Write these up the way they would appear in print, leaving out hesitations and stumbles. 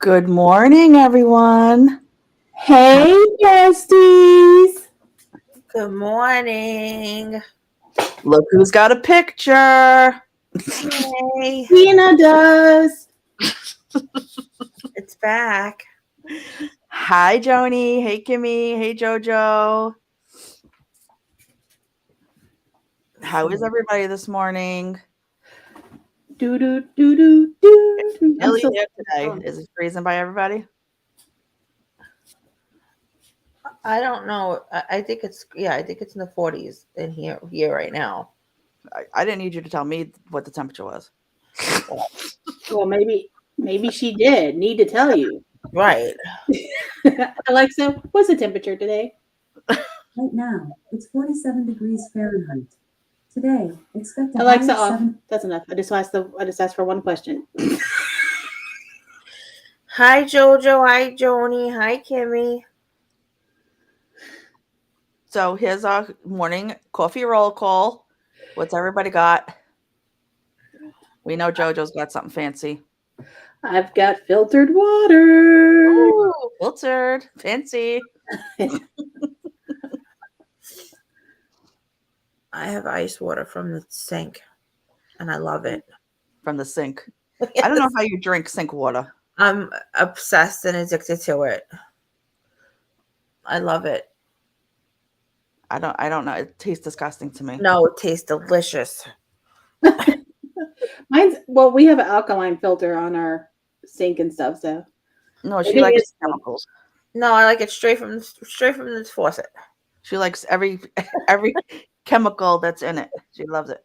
Good morning, everyone. Hey, besties. Good morning. Look who's got a picture. Yay. Tina does. It's back. Hi, Joni. Hey, Kimmy. Hey, Jojo. How is everybody this morning? Do do do do do. Really here today. Is it freezing by everybody? I don't know. I think it's I think it's in the 40s in here right now. I didn't need you to tell me what the temperature was. Well, maybe she did need to tell you. Right. Alexa, what's the temperature today? Right now, it's 47 degrees Fahrenheit. Today, expect a Alexa high of off. That's enough. I just asked for one question. Hi, Jojo. Hi, Joni. Hi, Kimmy. So here's our morning coffee roll call. What's everybody got? We know Jojo's got something fancy. I've got filtered water. Ooh, filtered. Fancy. I have ice water from the sink, and I love it. From the sink. Yes. I don't know how you drink sink water. I'm obsessed and addicted to it. I love it. I don't know. It tastes disgusting to me. No, it tastes delicious. Well, we have an alkaline filter on our sink and stuff, so. No, she likes chemicals. No, I like it straight from the faucet. She likes every chemical that's in it. She loves it.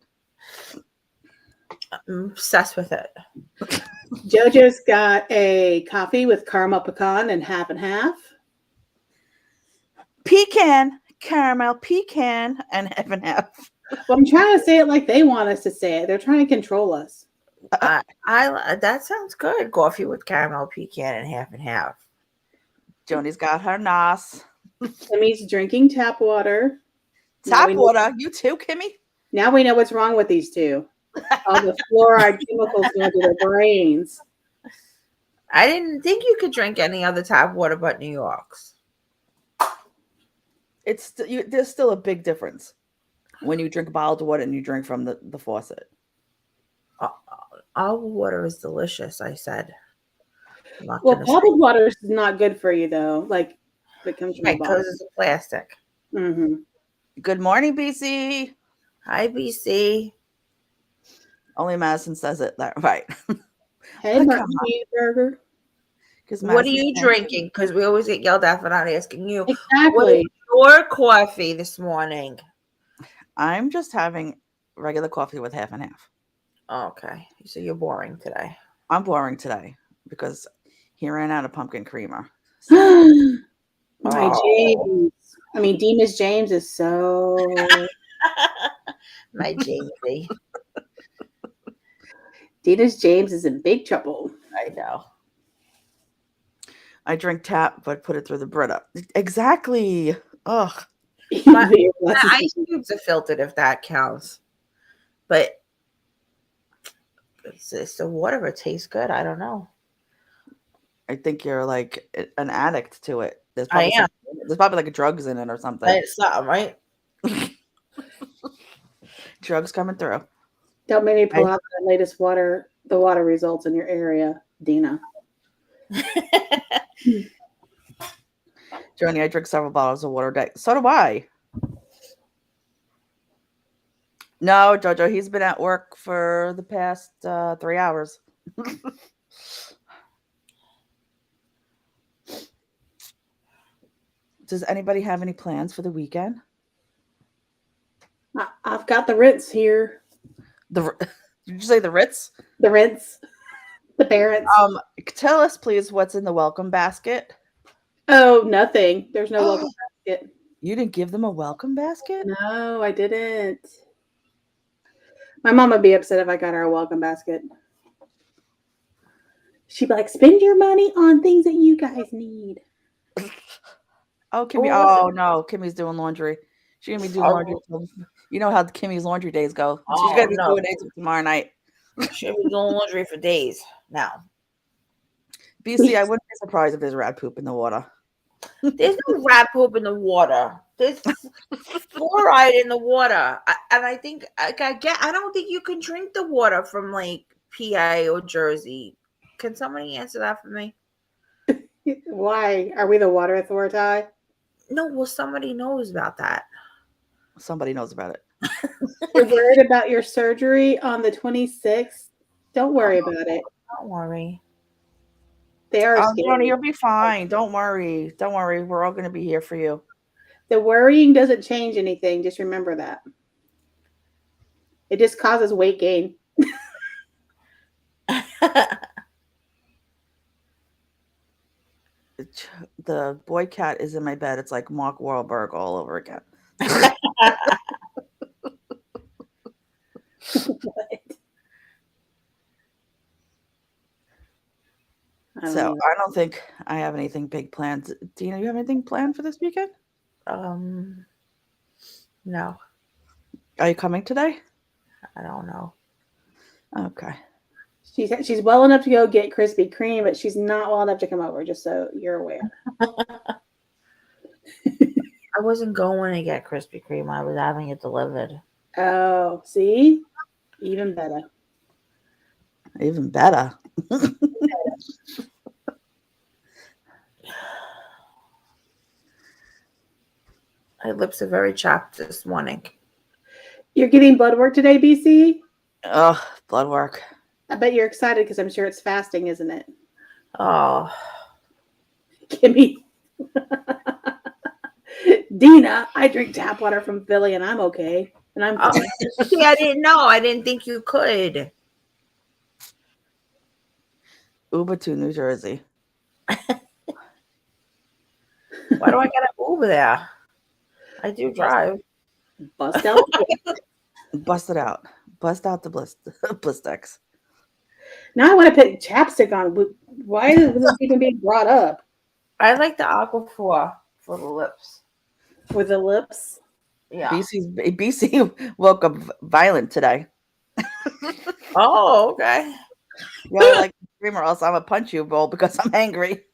I'm obsessed with it. JoJo's got a coffee with caramel pecan and half. Pecan, caramel, pecan, and half. Well, I'm trying to say it like they want us to say it. They're trying to control us. That sounds good. Coffee with caramel, pecan, and half. Joni's got her NOS. Kimmy's drinking tap water. Tap water? You too, Kimmy? Now we know what's wrong with these two. All the fluoride chemicals going to their brains. I didn't think you could drink any other tap water but New York's. There's still a big difference when you drink bottled water and you drink from the faucet. All water is delicious, I said. Well, bottled water is not good for you, though. Like, it comes from because it's plastic. Mm-hmm. Good morning, BC. Hi, BC. Only Madison says it that right. Hey, Burger. What are you drinking? Because we always get yelled at for not asking you. Exactly. What is your coffee this morning? I'm just having regular coffee with half and half. Okay. So you're boring today. I'm boring today because he ran out of pumpkin creamer. So. James. I mean, Demas James is so... My Jamesy. Demas James is in big trouble. I know. I drink tap, but put it through the Brita. Exactly. Ugh. My ice cubes are filtered if that counts. But it's the water. It tastes good. I don't know. I think you're like an addict to it. There's probably like drugs in it or something. It's not, right? Drugs coming through. Don't make me pull out the latest the water results in your area, Dina. Joni, I drink several bottles of water a day. So do I. No, Jojo, he's been at work for the past 3 hours. Does anybody have any plans for the weekend? I've got the Ritz here. Did you say the Ritz? The Ritz. The parents. Tell us, please, what's in the welcome basket? Oh, nothing. There's no welcome basket. You didn't give them a welcome basket? No, I didn't. My mom would be upset if I got her a welcome basket. She'd be like, spend your money on things that you guys need. Oh, Kimmy. Oh, no. Kimmy's doing laundry. She's going to be doing laundry. You know how Kimmy's laundry days go. She's going to be doing it tomorrow night. She'll be doing laundry for days now. BC, I wouldn't be surprised if there's rat poop in the water. There's no rat poop in the water. There's fluoride in the water, and I think I don't think you can drink the water from like PA or Jersey. Can somebody answer that for me? Why? Are we the water authority? No, well, somebody knows about that. Somebody knows about it. You're worried about your surgery on the 26th? Don't worry about it. Don't worry. They are Oh, scary. Joni, you'll be fine. Don't worry. Don't worry. We're all going to be here for you. The worrying doesn't change anything. Just remember that. It just causes weight gain. The boy cat is in my bed. It's like Mark Wahlberg all over again. So I don't think I have anything big planned. Dina, you have anything planned for this weekend? No, Are you coming today? I don't know. Okay. She's well enough to go get Krispy Kreme, but she's not well enough to come over, just so you're aware. I wasn't going to get Krispy Kreme. I was having it delivered. Oh, see? Even better. Even better. My lips are very chapped this morning. You're getting blood work today, BC? Oh, blood work. I bet you're excited because I'm sure it's fasting, isn't it? Oh, Kimmy. Dina, I drink tap water from Philly and I'm okay. And I'm fine. see, I didn't know. I didn't think you could. Uber to New Jersey. Why do I get an Uber there? I do drive. Bust out. Bust it out. Bust out the Blistex. Now I want to put chapstick on. Why is this even being brought up? I like the Aquaphor for the lips. For the lips? Yeah. BC woke up violent today. Oh, okay. Yeah, I like scream or else I'm gonna punch you, Bull, because I'm angry.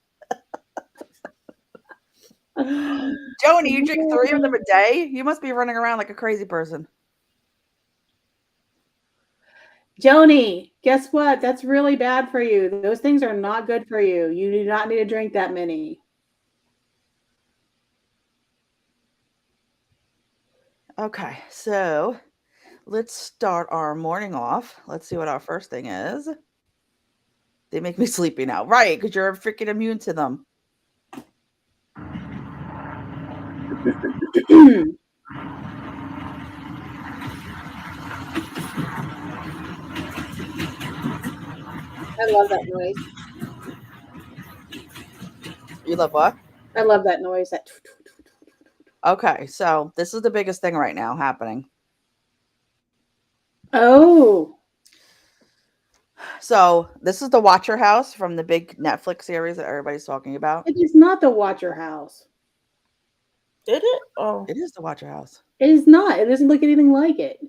Joni, you drink 3 of them a day? You must be running around like a crazy person. Joni, guess what? That's really bad for you. Those things are not good for you. You do not need to drink that many. Okay, so let's start our morning off. Let's see what our first thing is. They make me sleepy now. Right, because you're freaking immune to them. I love that noise. You love what? I love that noise. Okay, so this is the biggest thing right now happening. Oh. So this is the Watcher House from the big Netflix series that everybody's talking about. It is not the Watcher House. Did it? Oh. It is the Watcher House. It is not. It doesn't look anything like it.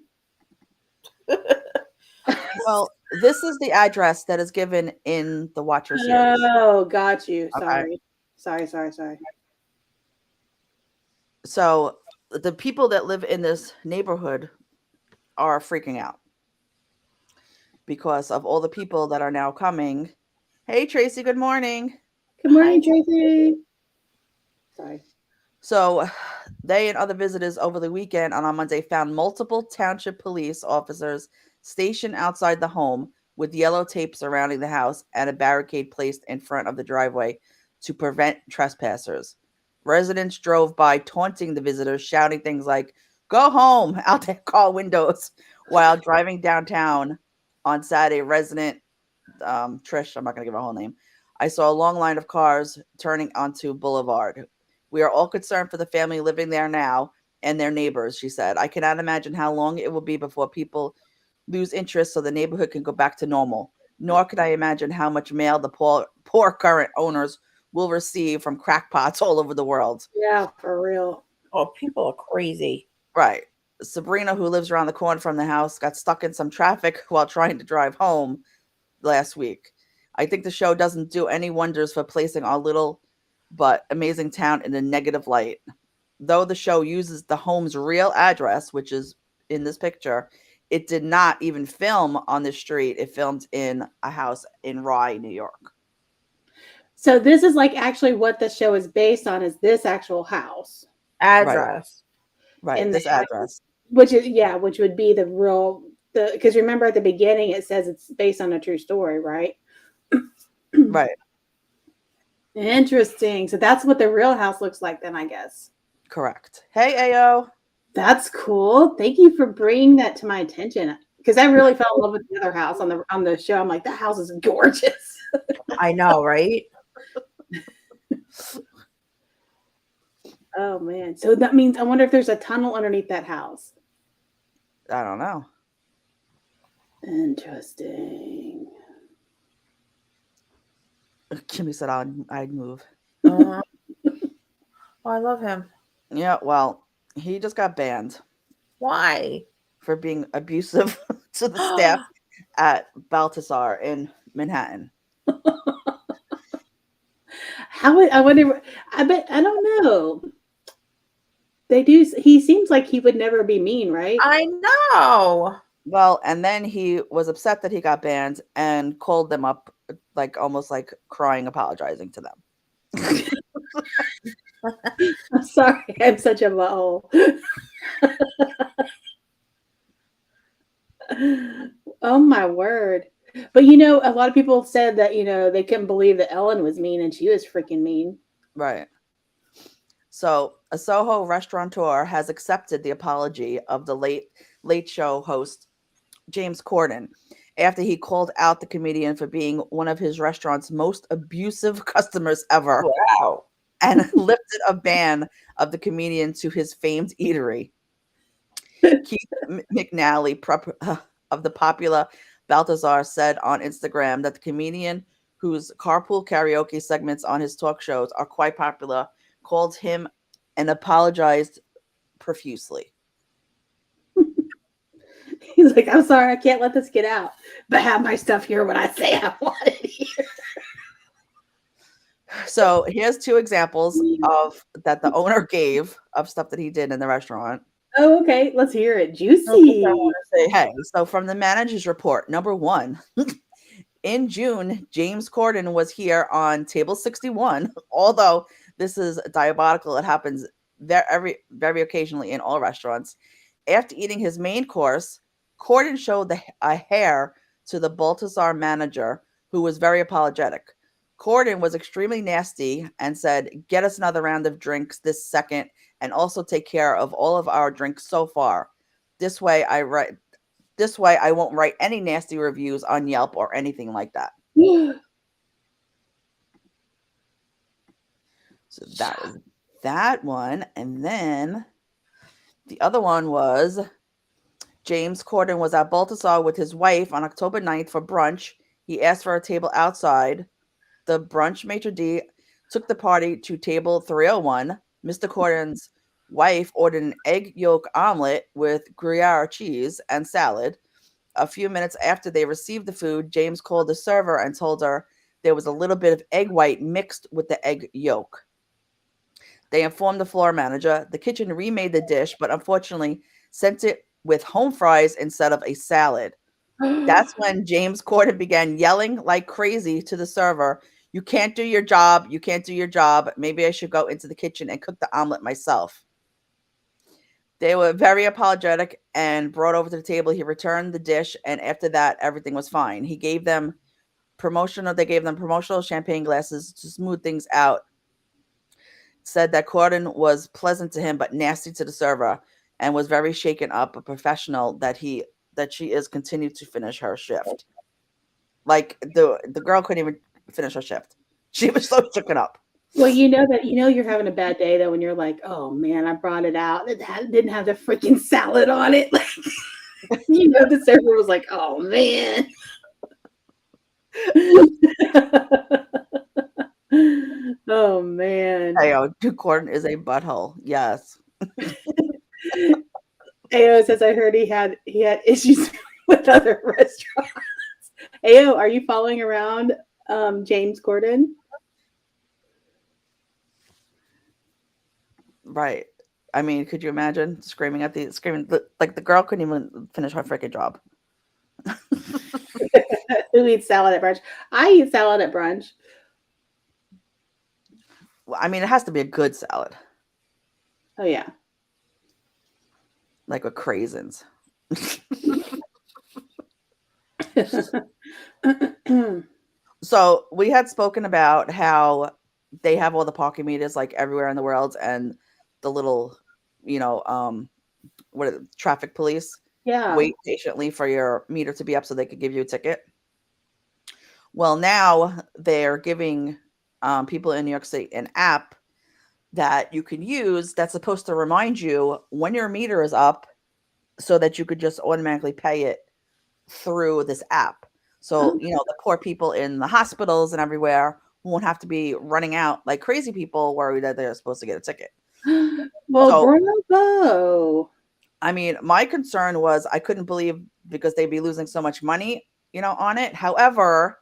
Well, this is the address that is given in the Watcher series. Oh, got you. Okay. Sorry. So the people that live in this neighborhood are freaking out because of all the people that are now coming. Hey, Tracy, good morning. Good morning, Tracy. Sorry. So they and other visitors over the weekend and on Monday found multiple township police officers stationed outside the home with yellow tape surrounding the house and a barricade placed in front of the driveway to prevent trespassers. Residents drove by taunting the visitors, shouting things like, "Go home," out their car windows while driving downtown on Saturday. Resident Trish, I'm not going to give her whole name, I saw a long line of cars turning onto Boulevard. We are all concerned for the family living there now and their neighbors, she said. I cannot imagine how long it will be before people lose interest so the neighborhood can go back to normal. Nor could I imagine how much mail the poor current owners will receive from crackpots all over the world. Yeah, for real. Oh, people are crazy. Right. Sabrina, who lives around the corner from the house, got stuck in some traffic while trying to drive home last week. I think the show doesn't do any wonders for placing our little but amazing town in a negative light. Though the show uses the home's real address, which is in this picture, it did not even film on the street. It filmed in a house in Rye, New York. So this is like actually what the show is based on, is this actual house. Address. Right, And this the house- address. Which would be the real, because remember at the beginning it says it's based on a true story, right? Right, Interesting. So that's what the real house looks like then, I guess. correct. Hey, AO. That's cool. Thank you for bringing that to my attention, because I really fell in love with the other house on the show. I'm like, that house is gorgeous. I know, right? Oh man. So that means, I wonder if there's a tunnel underneath that house. I don't know. Interesting. Kimmy said I'd move. Oh, I love him. Yeah, well, he just got banned Why? for being abusive to the staff at Balthazar in Manhattan. I wonder, I don't know. They do, he seems like he would never be mean, right? I know. Well, and then he was upset that he got banned and called them up, like almost like crying, apologizing to them. I'm sorry, I'm such a butthole. Oh my word. But a lot of people said that, they couldn't believe that Ellen was mean, and she was freaking mean. Right. So a Soho restaurateur has accepted the apology of the late show host James Corden after he called out the comedian for being one of his restaurant's most abusive customers ever. Wow. And lifted a ban of the comedian to his famed eatery. Keith McNally of the popular Balthazar said on Instagram that the comedian, whose carpool karaoke segments on his talk shows are quite popular, called him and apologized profusely. He's like, I'm sorry, I can't let this get out, but have my stuff here when I say I want it here. So here's two examples of that the owner gave of stuff that he did in the restaurant. Oh, okay. Let's hear it. Juicy. Hey, so from the manager's report, number 1, in June, James Corden was here on table 61. Although this is diabolical, it happens very occasionally in all restaurants. After eating his main course, Corden showed a hair to the Balthazar manager, who was very apologetic. Corden was extremely nasty and said, "Get us another round of drinks this second, and also take care of all of our drinks so far. This way I won't write any nasty reviews on Yelp or anything like that." So that was that one. And then the other one was James Corden was at Balthazar with his wife on October 9th for brunch. He asked for a table outside. The brunch maitre d' took the party to table 301. Mr. Corden's wife ordered an egg yolk omelet with Gruyere cheese and salad. A few minutes after they received the food, James called the server and told her there was a little bit of egg white mixed with the egg yolk. They informed the floor manager. The kitchen remade the dish, but unfortunately sent it with home fries instead of a salad. That's when James Corden began yelling like crazy to the server, "You can't do your job. You can't do your job. Maybe I should go into the kitchen and cook the omelet myself." They were very apologetic and brought over to the table. He returned the dish, and after that, everything was fine. They gave them promotional champagne glasses to smooth things out. Said that Corden was pleasant to him but nasty to the server, and was very shaken up, a professional that she is continued to finish her shift. Like the girl couldn't even finish her shift. She was so shaken up. Well, you're having a bad day though when you're like, oh man, I brought it out. It didn't have the freaking salad on it. Like, the server was like, oh man. Oh man. Hey, Corden is a butthole. Yes. AO says, I heard he had issues with other restaurants. AO, are you following around James Corden. Right. I mean, could you imagine screaming like the girl couldn't even finish her freaking job. Who eats salad at brunch? I eat salad at brunch. Well, I mean, it has to be a good salad, Oh yeah. like with craisins. So we had spoken about how they have all the parking meters like everywhere in the world, and the little, traffic police Yeah. wait patiently for your meter to be up so they could give you a ticket. Well, now they're giving people in New York State an app that you can use that's supposed to remind you when your meter is up so that you could just automatically pay it through this app. So, the poor people in the hospitals and everywhere won't have to be running out like crazy people worried that they're supposed to get a ticket. Well, So, bravo. I mean, my concern was I couldn't believe because they'd be losing so much money, on it. However,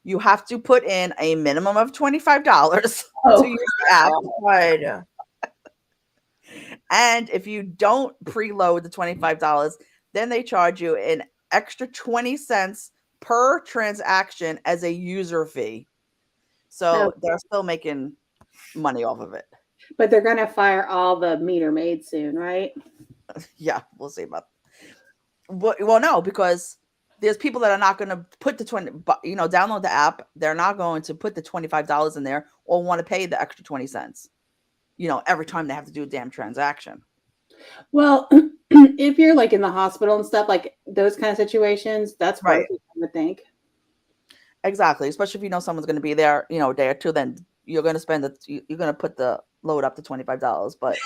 you have to put in a minimum of $25 to use the app. God. And if you don't preload the $25, then they charge you an extra 20 cents per transaction as a user fee. So they're still making money off of it. But they're going to fire all the meter maids soon, right? Yeah, we'll see about that. Well, no, because there's people that are not going to put the download the app. They're not going to put the $25 in there or want to pay the extra 20 cents, every time they have to do a damn transaction. Well, if you're like in the hospital and stuff, like those kind of situations, that's right. I would think. Exactly. Especially if someone's going to be there, a day or two, then you're going to you're going to put the load up to $25. But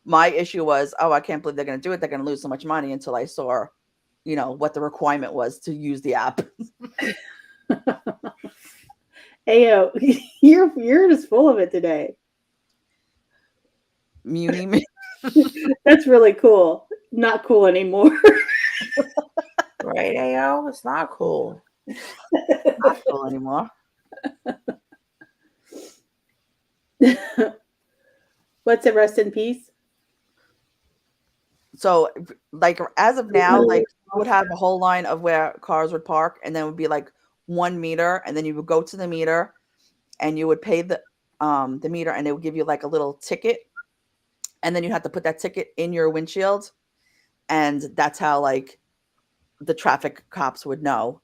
my issue was, I can't believe they're going to do it. They're going to lose so much money until I saw, what the requirement was to use the app. Ayo, you're just full of it today. Muni. That's really cool. Not cool anymore. Right, Ayo? It's not cool. Not cool anymore. What's it? Rest in peace. So, like, as of now, like, you would have a whole line of where cars would park, and then it would be like one meter, and then you would go to the meter, and you would pay the meter, and they would give you like a little ticket, and then you have to put that ticket in your windshield, and that's how like the traffic cops would know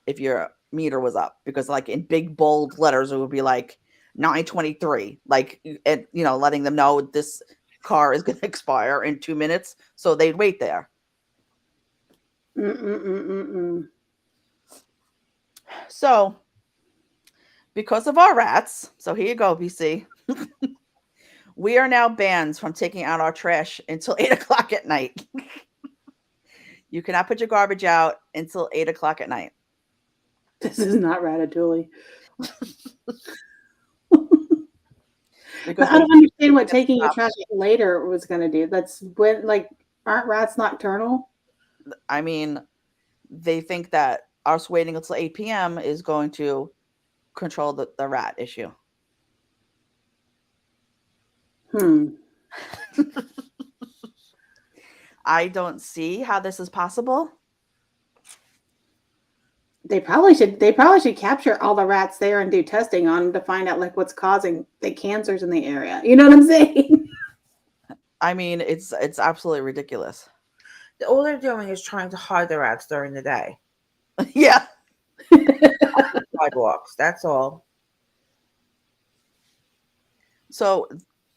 if your meter was up, because like in big bold letters it would be like 923, like, and letting them know this car is going to expire in 2 minutes, so they'd wait there. So because of our rats, so here you go, BC. We are now banned from taking out our trash until 8:00 at night. You cannot put your garbage out until 8:00 at night. This is not Ratatouille. Because I don't understand what taking your trash later was going to do. That's when, like, aren't rats nocturnal? I mean, they think that us waiting until 8 p.m. is going to control the rat issue. I don't see how this is possible. They probably should capture all the rats there and do testing on them to find out like what's causing the cancers in the area. You know what I'm saying? I mean, it's absolutely ridiculous. All they're doing is trying to hide the rats during the day. Yeah. Sidewalks. That's all. So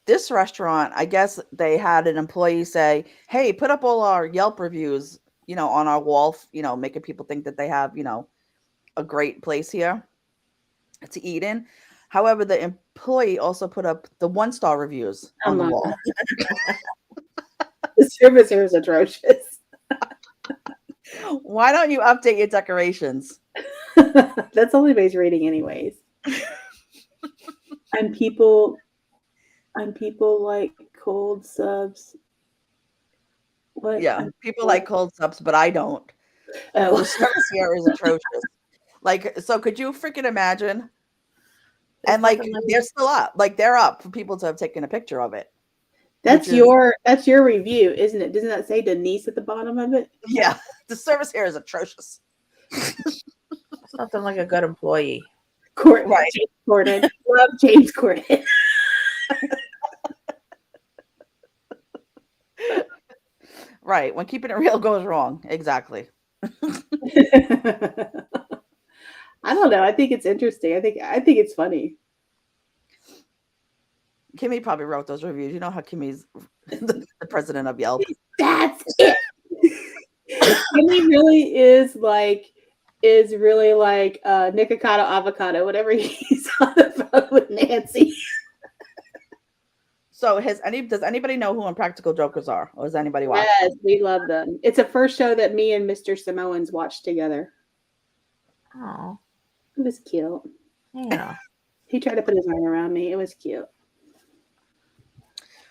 this restaurant, I guess they had an employee say, "Hey, put up all our Yelp reviews, on our wall, making people think that they have, a great place here to eat in." However, the employee also put up the 1-star reviews on the wall. The service here is atrocious. Why don't you update your decorations? That's only base rating anyways. And people like cold subs. What? Yeah, people like cold subs, but I don't. The service here is atrocious. Like, so could you freaking imagine? There's And like nothing like they're still up. Like they're up for people to have taken a picture of it. That's Which is- that's your review, isn't it? Doesn't that say Denise at the bottom of it? Yeah. The service here is atrocious. It's nothing like a good employee. Right. James Corden. Love James Corden. Right. When keeping it real goes wrong. Exactly. I don't know. I think it's interesting. I think it's funny. Kimmy probably wrote those reviews. You know how Kimmy's the president of Yelp. That's it. Kimmy really is really like Nikocado Avocado, whatever he's on the phone with Nancy. So does anybody know who Impractical Jokers are? Or does anybody watch? Yes, we love them. It's a first show that me and Mr. Samoans watched together. Oh, It was cute. yeah. He tried to put his arm around me. It was cute.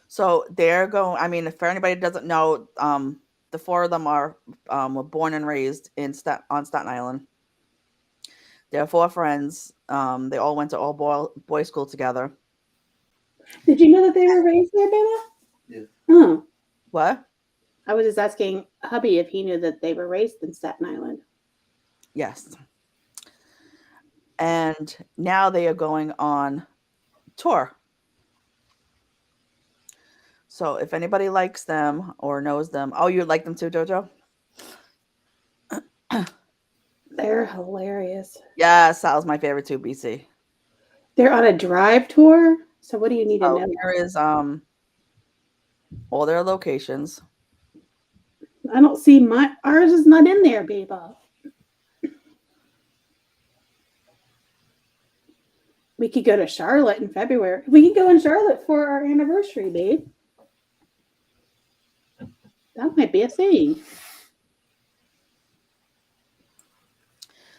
So they're going. I mean, for anybody that doesn't know, the four of them were born and raised on Staten Island. They're four friends. They all went to all boys school together. Did you know that they were raised there, Bella? Yeah. Oh, What? I was just asking hubby if he knew that they were raised in Staten Island. Yes. And now they are going on tour. So if anybody likes them or knows them, oh, you like them too, Jojo? They're hilarious. Yeah, Sal's my favorite too, BC. They're on a drive tour. So what do you need to So know? here is all their locations. I don't see ours is not in there, babe. We could go to Charlotte in February. We could go in Charlotte for our anniversary, babe. That might be a thing.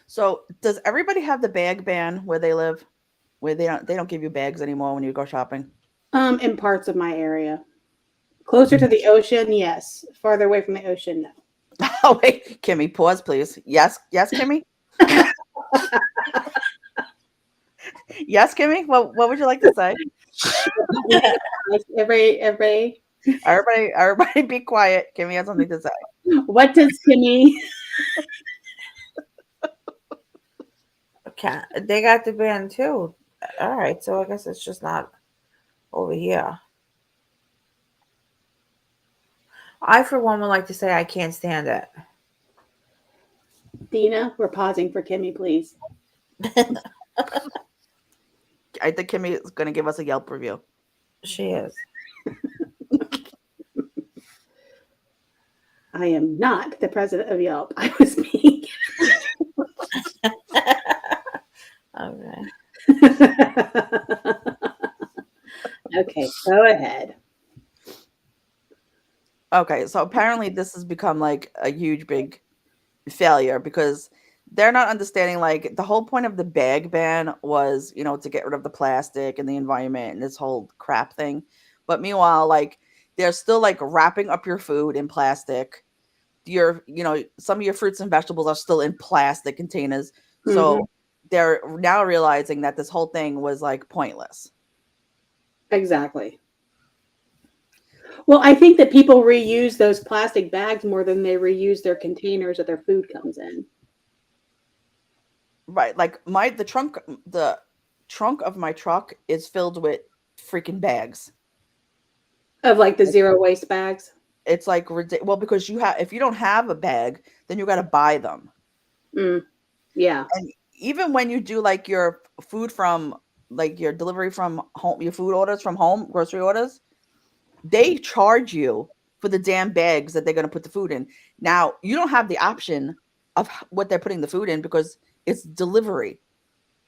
So does everybody have the bag ban where they live? Where they don't give you bags anymore when you go shopping? In parts of my area. Closer to the ocean, yes. Farther away from the ocean, no. Oh wait, Kimmy, pause please. Yes, Kimmy. Yes, Kimmy. What would you like to say? Everybody. Everybody, be quiet. Kimmy has something to say. What does Kimmy? Okay, they got the band too. All right, so I guess it's just not over here. I, for one, would like to say I can't stand it. Dina, we're pausing for Kimmy, please. I think Kimmy is going to give us a Yelp review. She is. I am not the president of Yelp. I was being. Okay. Okay, go ahead. Okay, so apparently this has become like a huge, big failure because they're not understanding like the whole point of the bag ban was, to get rid of the plastic and the environment and this whole crap thing. But meanwhile, like they're still like wrapping up your food in plastic. Some of your fruits and vegetables are still in plastic containers. So they're now realizing that this whole thing was like pointless. Exactly. Well, I think that people reuse those plastic bags more than they reuse their containers that their food comes in. Right. Like the trunk of my truck is filled with freaking bags. Of like the zero waste bags. It's like because if you don't have a bag, then you got to buy them. Yeah. And even when you do like your food from like your delivery from home, your food orders from home, grocery orders, they charge you for the damn bags that they're going to put the food in. Now, you don't have the option of what they're putting the food in because it's delivery.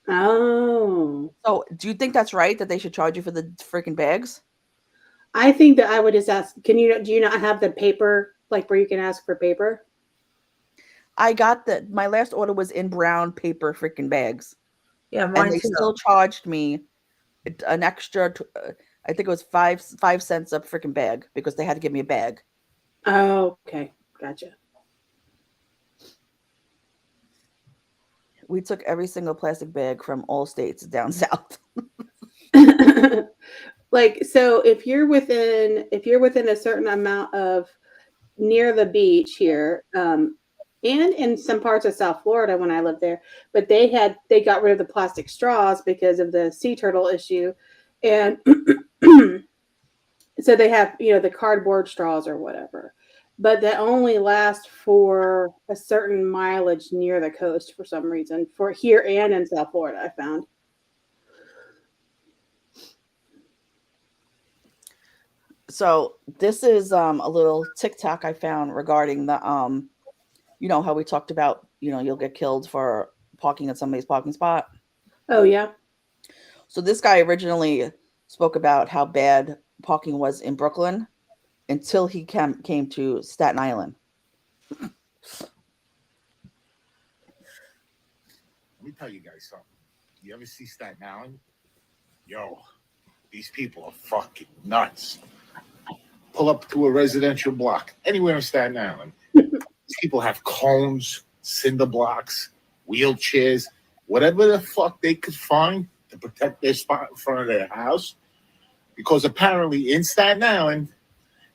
Oh. So, do you think that's right that they should charge you for the freaking bags? I think that I would just ask, do you not have the paper, like where you can ask for paper? I got my last order was in brown paper freaking bags. Yeah, mine and they too. still charged me an extra, I think it was 5 cents a freaking bag because they had to give me a bag. Oh, okay. Gotcha. We took every single plastic bag from all states down south. Like, so if you're within a certain amount of near the beach here, and in some parts of South Florida when I lived there, but they got rid of the plastic straws because of the sea turtle issue, and so they have the cardboard straws or whatever, but that only last for a certain mileage near the coast for some reason, for here and in South Florida, I found. So this is a little TikTok I found regarding the how we talked about you'll get killed for parking at somebody's parking spot. Oh yeah. So this guy originally spoke about how bad parking was in Brooklyn until he came to Staten Island. Let me tell you guys something. You ever see Staten Island? Yo, these people are fucking nuts. Pull up to a residential block anywhere in Staten Island. These people have cones, cinder blocks, wheelchairs, whatever the fuck they could find to protect their spot in front of their house. Because apparently in Staten Island,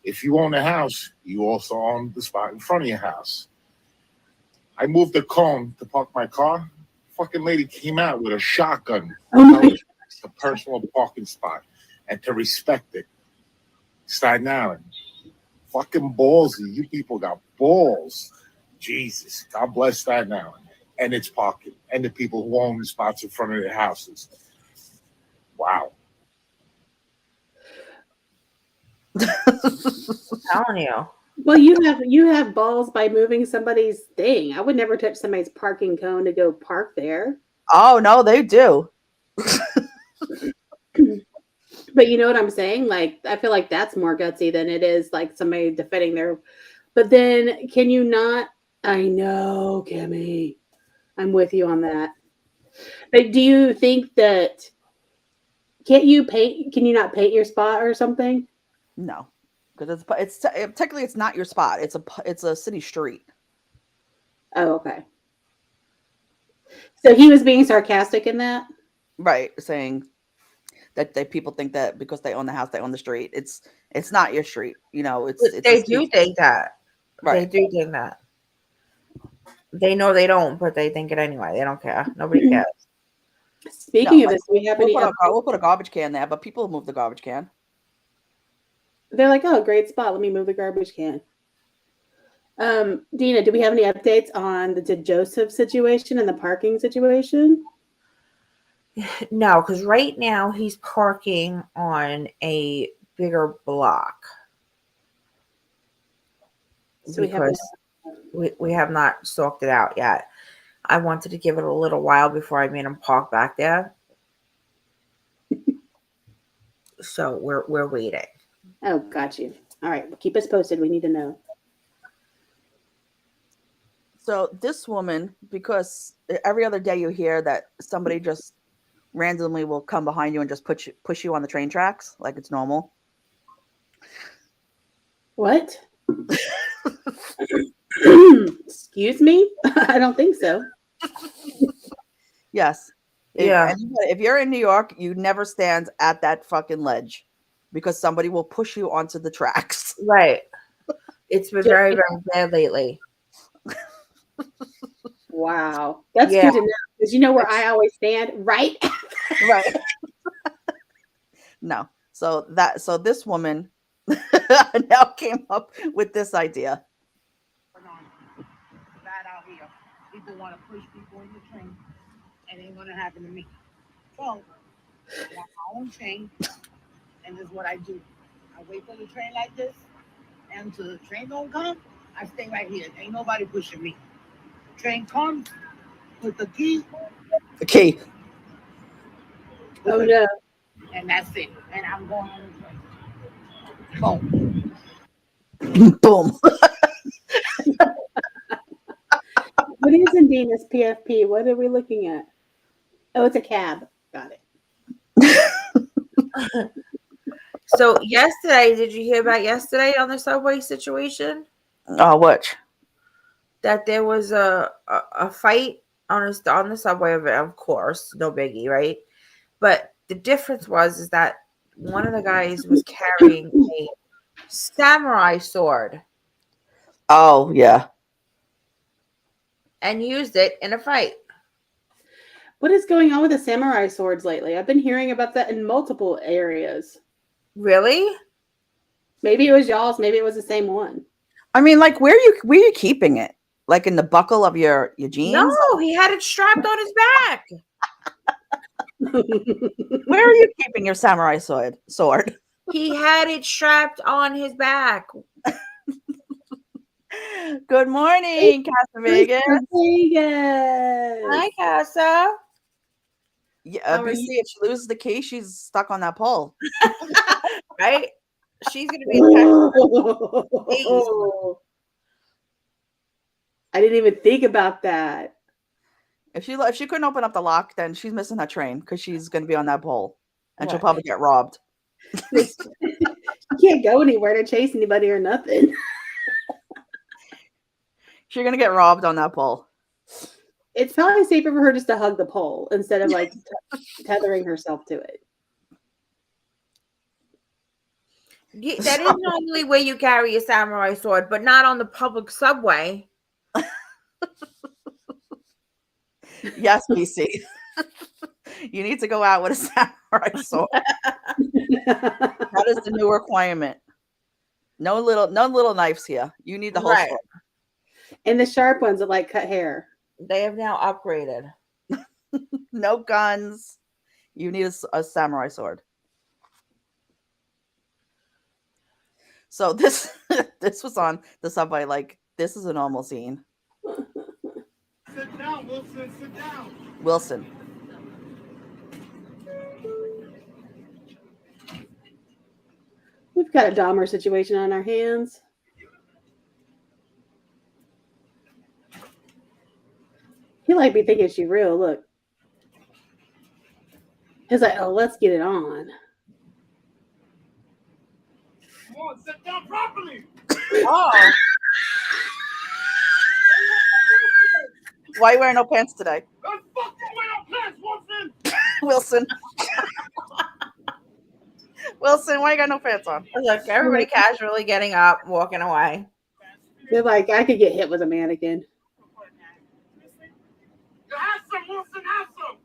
if you own a house, you also own the spot in front of your house. I moved a cone to park my car. Fucking lady came out with a shotgun. Oh my. It's a personal parking spot. And to respect it. Staten Island. Fucking ballsy. You people got balls. Jesus. God bless Staten Island. And its parking. And the people who own the spots in front of their houses. Wow. I'm telling you. Well, you have balls by moving somebody's thing. I would never touch somebody's parking cone to go park there. Oh no, they do. But you know what I'm saying? Like, I feel like that's more gutsy than it is like somebody defending their. But then, can you not? I know, Kimmy. I'm with you on that. But do you think that? Can you not paint your spot or something? No, because it's technically it's not your spot. It's a city street. Oh, okay. So he was being sarcastic in that, right? Saying that people think that because they own the house, they own the street. It's not your street. They do think that. Right. They do think that. They know they don't, but they think it anyway. They don't care. Nobody cares. Speaking of this, we have we'll put a garbage can there, but people move the garbage can. They're like, oh, great spot. Let me move the garbage can. Dina, do we have any updates on the Joseph situation and the parking situation? No, because right now he's parking on a bigger block. So we have not stalked it out yet. I wanted to give it a little while before I made him park back there. So we're waiting. Oh, got you. All right, well, keep us posted. We need to know. So this woman, because every other day you hear that somebody just randomly will come behind you and just push you on the train tracks like it's normal. What? Excuse me? I don't think so. Yes. Yeah. If you're in New York, you never stand at that fucking ledge because somebody will push you onto the tracks. Right. It's been very, very bad lately. Wow. That's good to know. Because you know where I always stand? Right? Right. No. So this woman now came up with this idea. Bad out here. People want to push people in the train. It ain't gonna happen to me. So I want my own train, and this is what I do. I wait for the train like this, and until the train don't come, I stay right here. Ain't nobody pushing me. Train comes, put the key. The key. Oh no. And that's it. And I'm going on the train. Boom. Boom. What is in Dina's PFP? What are we looking at? Oh, it's a cab. Got it. So yesterday, did you hear about yesterday on the subway situation? Oh, what? That there was a fight on the subway, of course, no biggie, right? But the difference is that one of the guys was carrying a samurai sword Oh, yeah. and used it in a fight. What is going on with the samurai swords lately? I've been hearing about that in multiple areas. Really? Maybe it was y'all's. Maybe it was the same one. I mean, like, where are you keeping it? Like in the buckle of your jeans? No, he had it strapped on his back. Where are you keeping your samurai sword? He had it strapped on his back. Good morning, Casa Vegas. Vegas. Hi, Casa. Yeah, How are BC, if she loses the key, she's stuck on that pole. Right? She's gonna be attached. I didn't even think about that. If she couldn't open up the lock, then she's missing her train because she's going to be on that pole, and she'll Right. probably get robbed. She can't go anywhere to chase anybody or nothing. She's going to get robbed on that pole. It's probably safer for her just to hug the pole instead of like tethering herself to it. That is normally where you carry a samurai sword, but not on the public subway. Yes, BC. You need to go out with a samurai sword. That is the new requirement. No little knives here. You need the whole Right. sword. And the sharp ones that like cut hair. They have now upgraded. No guns. You need a samurai sword. So this was on the subway. Like, this is a normal scene. Sit down, Wilson. Sit down. Wilson. We've got a Dahmer situation on our hands. He like be thinking she real. Look. He's like, oh, let's get it on. Come on, sit down properly. Oh, Why are you wearing no pants today? Don't fucking wear no pants, Wilson. Wilson. Wilson, why you got no pants on? look, everybody casually getting up, walking away. They're like, I could get hit with a mannequin. You have some, Wilson. Have some.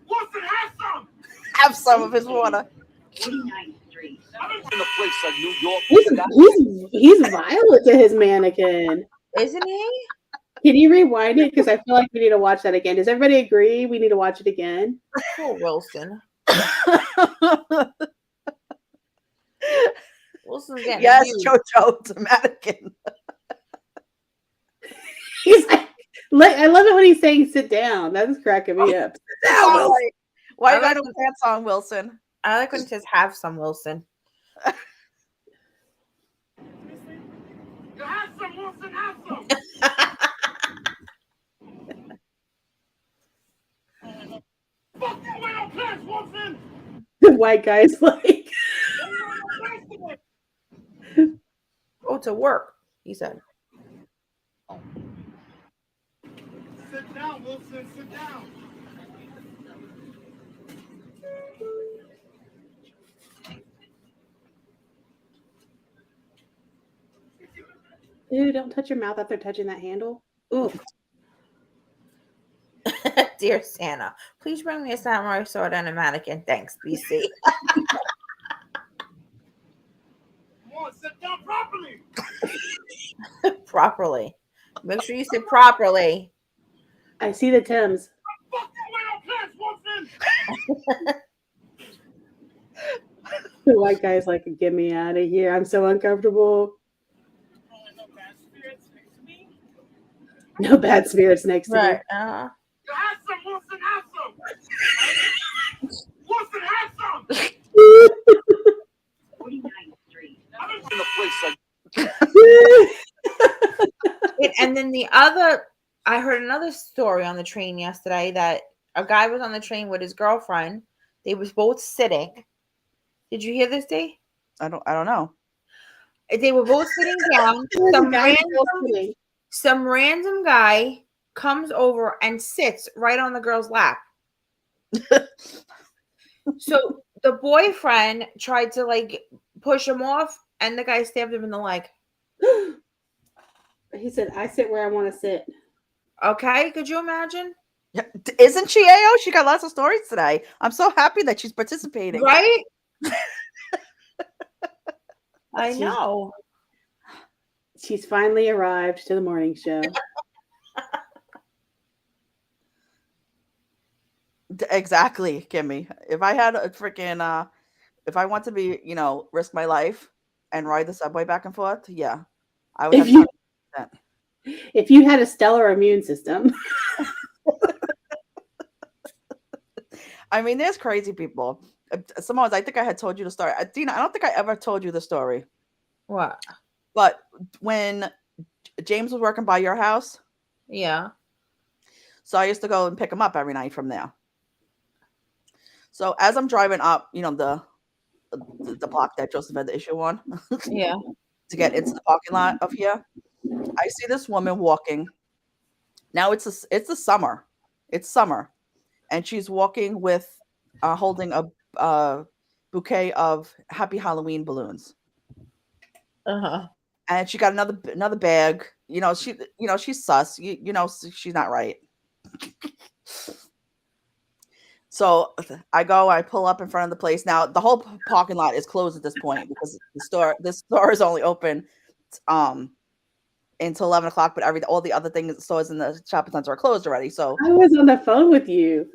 Wilson, have some. Have some of his water. 49th Street. I'm in a place like New York. He's violent to his mannequin. Isn't he? Can you rewind it? Because I feel like we need to watch that again. Does everybody agree we need to watch it again? Poor Wilson. Wilson's getting Yes, huge. Jojo, it's a mannequin. He's like, I love it when he's saying sit down. That's cracking me up. Why you got no pants on, Wilson? I like when it says have some, Wilson. You have some, Wilson. Have some. Fucking wear no pants, Wilson. The white guy's like, Go to work, he said. Sit down, Wilson. Sit down. dude, don't touch your mouth after touching that handle. Ooh. Dear Santa, please bring me a samurai sword and a mannequin. Thanks, BC. Come on, sit down properly. Properly. Make sure you say properly. I see the Tims. Fucking wear no pants, Wilson. The white guy's like, get me out of here. I'm so uncomfortable. No bad spirits next to me. Right. You have some, Wilson. Have some. Wilson, have some. 49th Street. I'm in a place like. And then I heard another story on the train yesterday that a guy was on the train with his girlfriend. They was both sitting. Did you hear this, Dee? I don't know. They were both sitting down. There's a guy still sitting. Some random guy comes over and sits right on the girl's lap. So the boyfriend tried to like push him off, and the guy stabbed him in the leg. He said, "I sit where I want to sit." Okay, could you imagine? Yeah. Isn't she, AO? She got lots of stories today. I'm so happy that she's participating. Right? I know. She's finally arrived to the morning show. Exactly, Kimmy. If I had a freaking, if I want to be, risk my life and ride the subway back and forth, yeah, I would If have you, that. if you had a stellar immune system. I mean, there's crazy people. Simone, I think I had told you the story. Dina, I don't think I ever told you the story. What? But when James was working by your house, Yeah. so I used to go and pick him up every night from there. So as I'm driving up, the block that Joseph had the issue on, Yeah. to get into the parking lot of here, I see this woman walking. Now it's the summer. It's summer, and she's walking with, holding a bouquet of Happy Halloween balloons. Uh-huh. And she got another bag. She's sus. She's not right. So I pull up in front of the place. Now the whole parking lot is closed at this point because this store is only open until 11 o'clock, but all the other stores in the shopping center are closed already. So I was on the phone with you.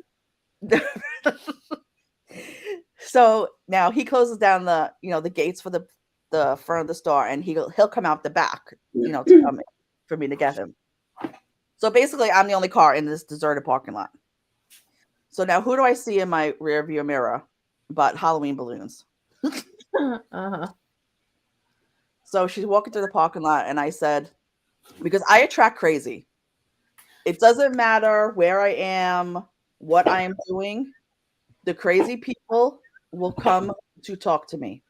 So now he closes down the gates for the front of the store, and he'll come out the back, to come in for me to get him. So basically, I'm the only car in this deserted parking lot. So now who do I see in my rear view mirror but Halloween balloons? Uh-huh. So she's walking through the parking lot, and I said, because I attract crazy. It doesn't matter where I am, what I am doing. The crazy people will come to talk to me.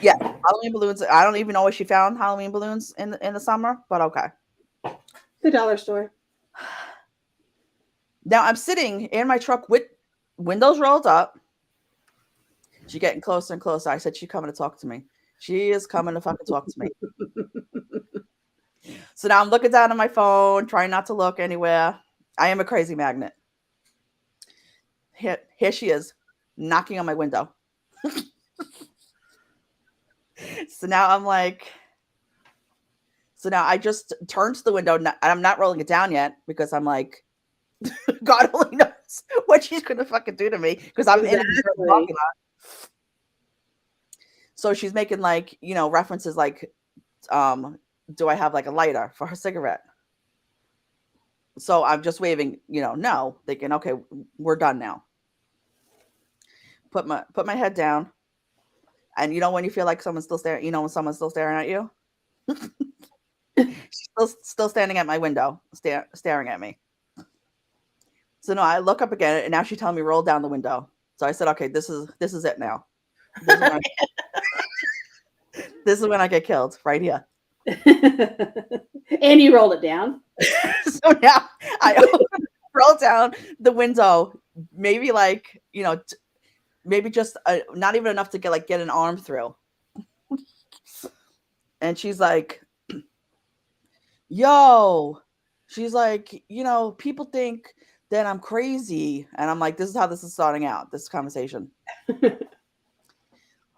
Yeah, Halloween balloons. I don't even know where she found Halloween balloons in the summer, but okay. The dollar store. Now I'm sitting in my truck with windows rolled up. She's getting closer and closer. I said, she's coming to talk to me. She is coming to fucking talk to me. So now I'm looking down at my phone, trying not to look anywhere. I am a crazy magnet. Here she is, knocking on my window. So now I just turned to the window, and I'm not rolling it down yet because I'm like, God only knows what she's gonna fucking do to me because I'm in a parking lot. So she's making references like, do I have like a lighter for her cigarette? So I'm just waving, no, thinking, okay, we're done now. Put my head down. And when you feel like someone's still staring, when someone's still staring at you, she's still standing at my window, staring at me. So no, I look up again, and now she's telling me roll down the window. So I said, okay, this is it now. This is when I get killed, right here. And you rolled it down. So now I roll down the window, maybe maybe just not even enough to get an arm through. And she's like, yo, she's like, people think that I'm crazy. And I'm like, this is how this is starting out, this conversation.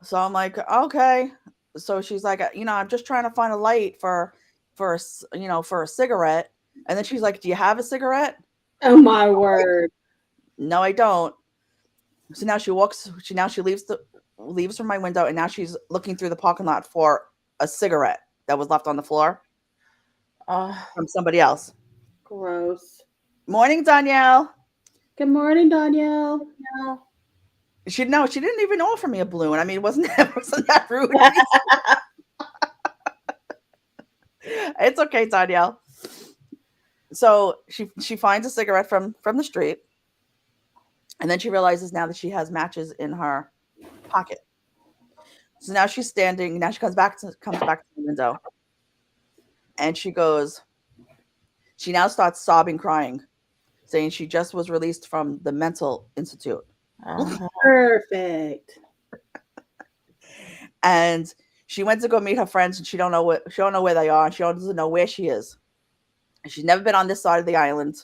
So I'm like, okay. So she's like, I'm just trying to find a light for a cigarette. And then she's like, do you have a cigarette? Oh my word. No, I don't. So now she leaves from my window, and now she's looking through the parking lot for a cigarette that was left on the floor from somebody else. Gross. Morning, Danielle. Good morning, Danielle. She didn't even offer me a balloon. I mean, wasn't that rude? It's okay, Danielle. So she finds a cigarette from the street, and then she realizes now that she has matches in her pocket. So now she's standing. Now she comes back to the window, and she goes, She now starts sobbing, crying, saying she just was released from the mental institute. Uh-huh. Perfect. And she went to go meet her friends, and she don't know where they are, and she doesn't know where she is. She's never been on this side of the island,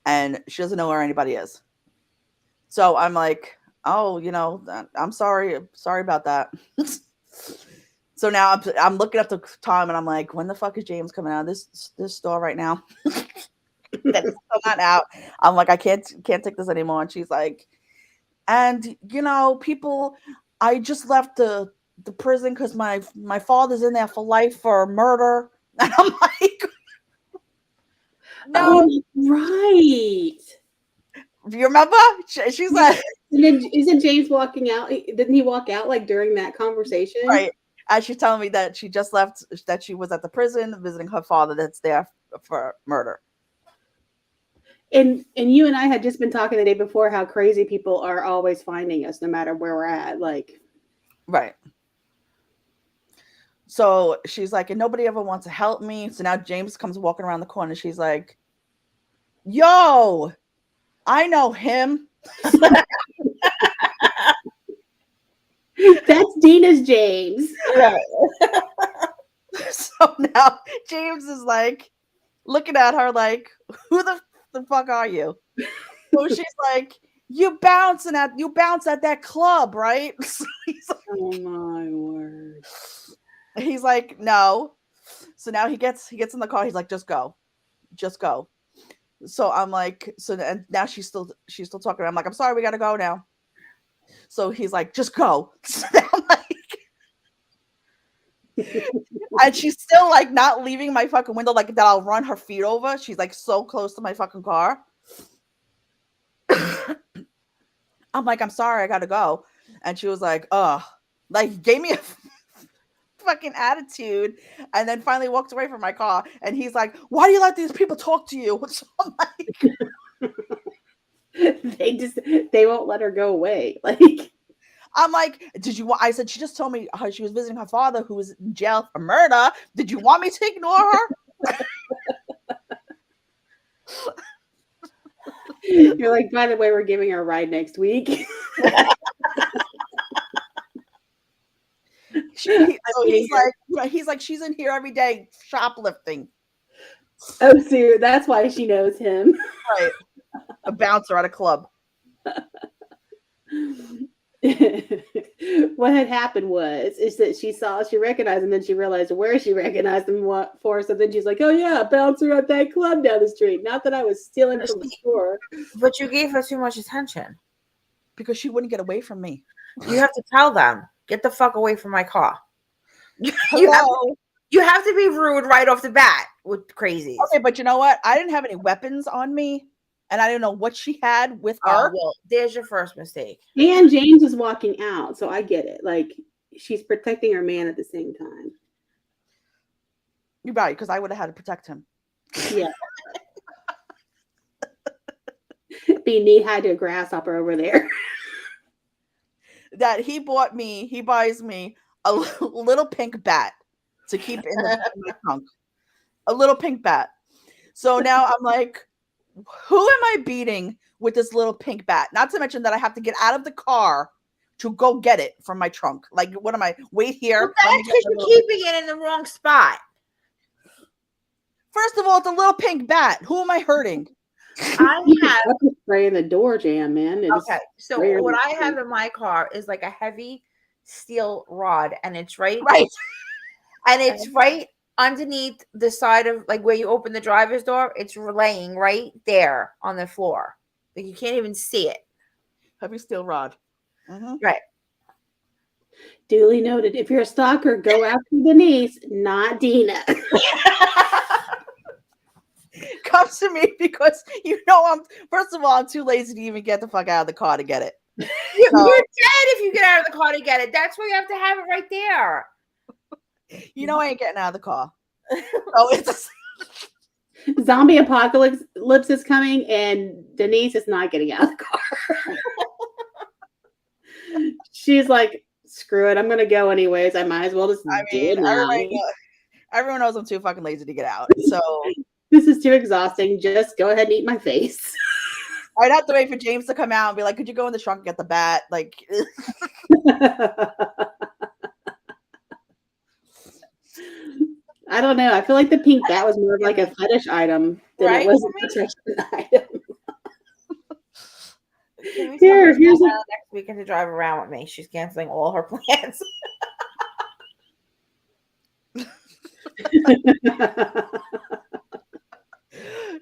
and she doesn't know where anybody is. So I'm like, oh, I'm sorry about that. So now I'm looking up the time, and I'm like, when the fuck is James coming out of this store right now? That is still not out. I'm like, I can't take this anymore. And she's like, and people, I just left the prison because my father's in there for life for murder. And I'm like, no, right. Do you remember? She's like, and then isn't James walking out? Didn't he walk out like during that conversation? Right. And she's telling me that she just left, that she was at the prison visiting her father that's there for murder. And you and I had just been talking the day before how crazy people are always finding us no matter where we're at. Like, right. So she's like, and nobody ever wants to help me. So now James comes walking around the corner. She's like, yo, I know him. That's Dina's James. Right. So now James is like looking at her like, who the fuck are you? So she's like, you bounce at that club, right? So he's like, oh my word. He's like, no. So now he gets in the car. He's like, just go. So I'm like, and now she's still talking. I'm like, I'm sorry, we gotta go now. So he's like, just go. So I'm like, and she's still like not leaving my fucking window, like that I'll run her feet over. She's like so close to my fucking car. I'm like, I'm sorry, I gotta go. And she was like, like gave me a fucking attitude, and then finally walked away from my car. And he's like, why do you let these people talk to you? So I'm like, they won't let her go away. Like, I'm like, I said, she just told me how she was visiting her father who was in jail for murder. Did you want me to ignore her? You're like, by the way, we're giving her a ride next week. He's like, she's in here every day shoplifting. Oh, so that's why she knows him. Right. A bouncer at a club. What had happened is that she recognized him, then she realized where she recognized him for. So then she's like, oh yeah, a bouncer at that club down the street. Not that I was stealing from the store. But you gave her too much attention. Because she wouldn't get away from me. You have to tell them, get the fuck away from my car. You have to be rude right off the bat with crazies. Okay, but you know what? I didn't have any weapons on me, and I didn't know what she had with her. Well, there's your first mistake. And James is walking out, so I get it. Like, she's protecting her man at the same time. You're right, because I would have had to protect him. Yeah. Be knee-high to a grasshopper over there. That he buys me a little pink bat to keep in my trunk. A little pink bat. So now I'm like, who am I beating with this little pink bat? Not to mention that I have to get out of the car to go get it from my trunk. Like, what am I? Wait here. Well, that's because you're keeping it in the wrong spot. First of all, it's a little pink bat. Who am I hurting? I have spray in the door jam, man. Okay, so what I have in my car is like a heavy steel rod, and it's right, and it's right underneath the side of like where you open the driver's door. It's laying right there on the floor, like you can't even see it. Heavy steel rod. Mm-hmm. Right. Duly noted. If you're a stalker, go after Denise, not Dina. Comes to me because I'm first of all, I'm too lazy to even get the fuck out of the car to get it. You're dead if you get out of the car to get it. That's why you have to have it right there. I ain't getting out of the car. Oh, it's Zombie apocalypse is coming, and Denise is not getting out of the car. She's like, screw it, I'm gonna go anyways. I might as well just do it now. Everyone knows I'm too fucking lazy to get out. So This is too exhausting. Just go ahead and eat my face. I'd have to wait for James to come out and be like, could you go in the trunk and get the bat? Like, I don't know. I feel like the pink bat was more of like a fetish item than Right? it was a protection item. Kimmy's Here's coming a- next weekend to drive around with me. She's canceling all her plans.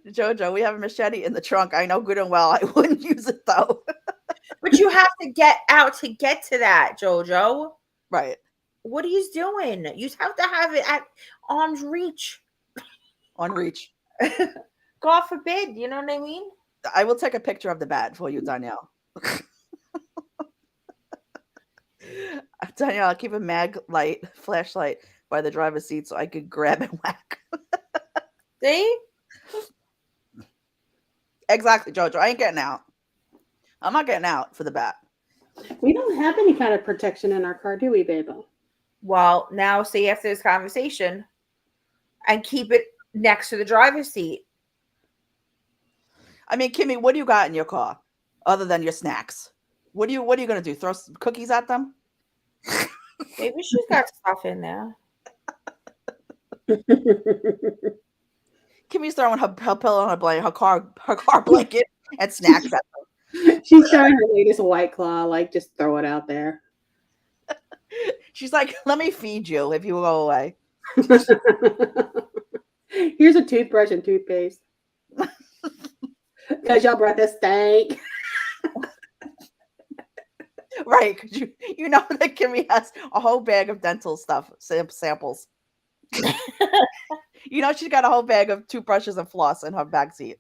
Jojo, we have a machete in the trunk. I know good and well I wouldn't use it though. But you have to get out to get to that, Jojo. Right. What are you doing? You have to have it at arm's reach. On reach. God forbid, you know what I mean? I will take a picture of the bat for you, Danielle. Danielle, I'll keep a mag light, flashlight by the driver's seat so I could grab and whack. See? Exactly, Jojo. I ain't getting out. I'm not getting out for the bat. We don't have any kind of protection in our car, do we, Babel? Well, now say after this conversation and keep it next to the driver's seat. I mean, Kimmy, what do you got in your car other than your snacks? What are you gonna do? Throw some cookies at them? Maybe she's got stuff in there. Kimmy's throwing her pillow on her car blanket and snacks at them. She's trying her latest White Claw, like just throw it out there. She's like, let me feed you if you go away. Here's a toothbrush and toothpaste. Because your breath is stank. Right, because you know that Kimmy has a whole bag of dental stuff, samples. You know she's got a whole bag of toothbrushes and floss in her back seat.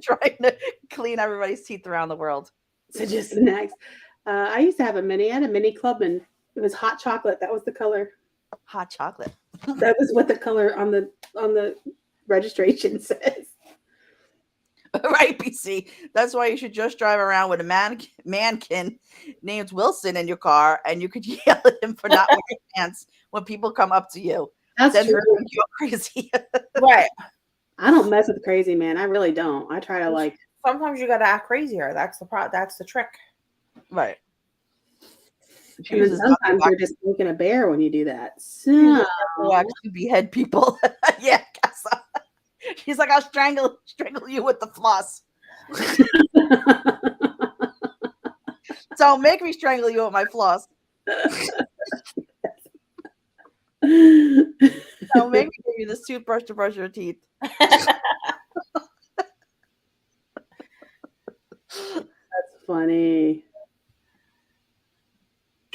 Trying to clean everybody's teeth around the world. So just snacks. I used to have a mini. I had a mini Clubman. It was hot chocolate. That was the color. Hot chocolate. That was what the color on the registration says. Right, BC. That's why you should just drive around with a mannequin named Wilson in your car, and you could yell at him for not wearing pants when people come up to you. That's Then true. you're crazy. Right. I don't mess with crazy, man. I really don't. I try to like. Sometimes you gotta act crazier. That's the trick. Right. And then sometimes you're just making a bear when you do that. So Who actually behead people. Yeah, Casa. She's like, I'll strangle you with the floss. Don't make me strangle you with my floss. Don't make me give you this toothbrush to brush your teeth. that's funny.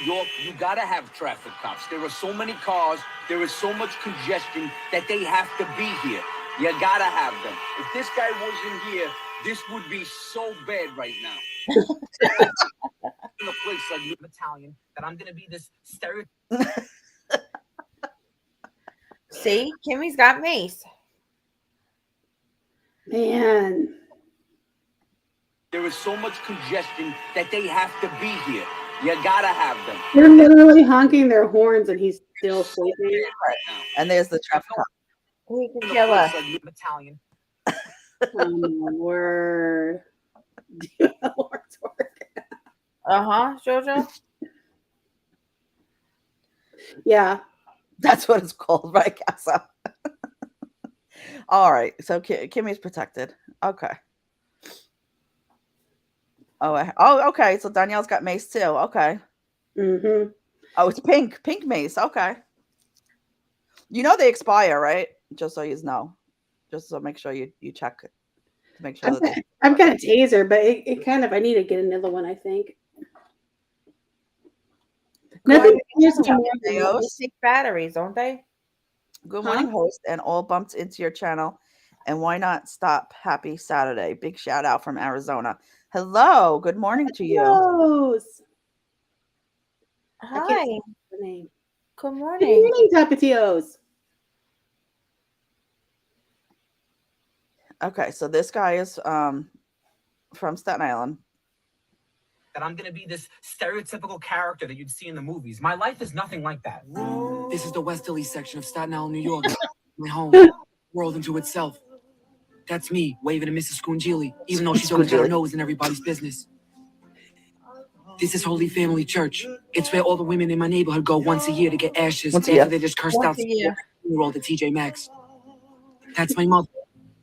You gotta have traffic cops. There are so many cars, there is so much congestion that they have to be here. You gotta have them. If this guy wasn't here, this would be so bad right now. In a place like New Battalion, that I'm gonna be this stereotype. See, Kimmy's got mace. Man. There is so much congestion that they have to be here. You gotta have them. They're literally honking their horns and he's still sleeping. Right now. And there's the traffic cop. We can In a kill place her. like New Battalion. Oh my word. Lord's word. Jojo. Yeah. That's what it's called, right, Casa? All right. So Kimmy's protected. Okay. Oh, okay. So Danielle's got mace too. Okay. Mm-hmm. Oh, it's pink mace. Okay. You know they expire, right? Just so you know. Just so make sure you check it to make sure that I've got a taser, but it kind of I need to get another one, I think. Nothing. They always take batteries, don't they? Good morning, host, and all bumped into your channel. And why not stop? Happy Saturday. Big shout out from Arizona. Hello. Good morning to you. Rose. Hi. The name. Good Good morning. morning, Tapatios. Okay, so this guy is from Staten Island. That I'm going to be this stereotypical character that you'd see in the movies. My life is nothing like that. This is the West Philly section of Staten Island, New York. my home, world into itself. That's me waving to Mrs. Scungili, even though she's always got her nose in everybody's business. This is Holy Family Church. It's where all the women in my neighborhood go once a year to get ashes after they just cursed out the year-old at TJ Maxx. That's my mother,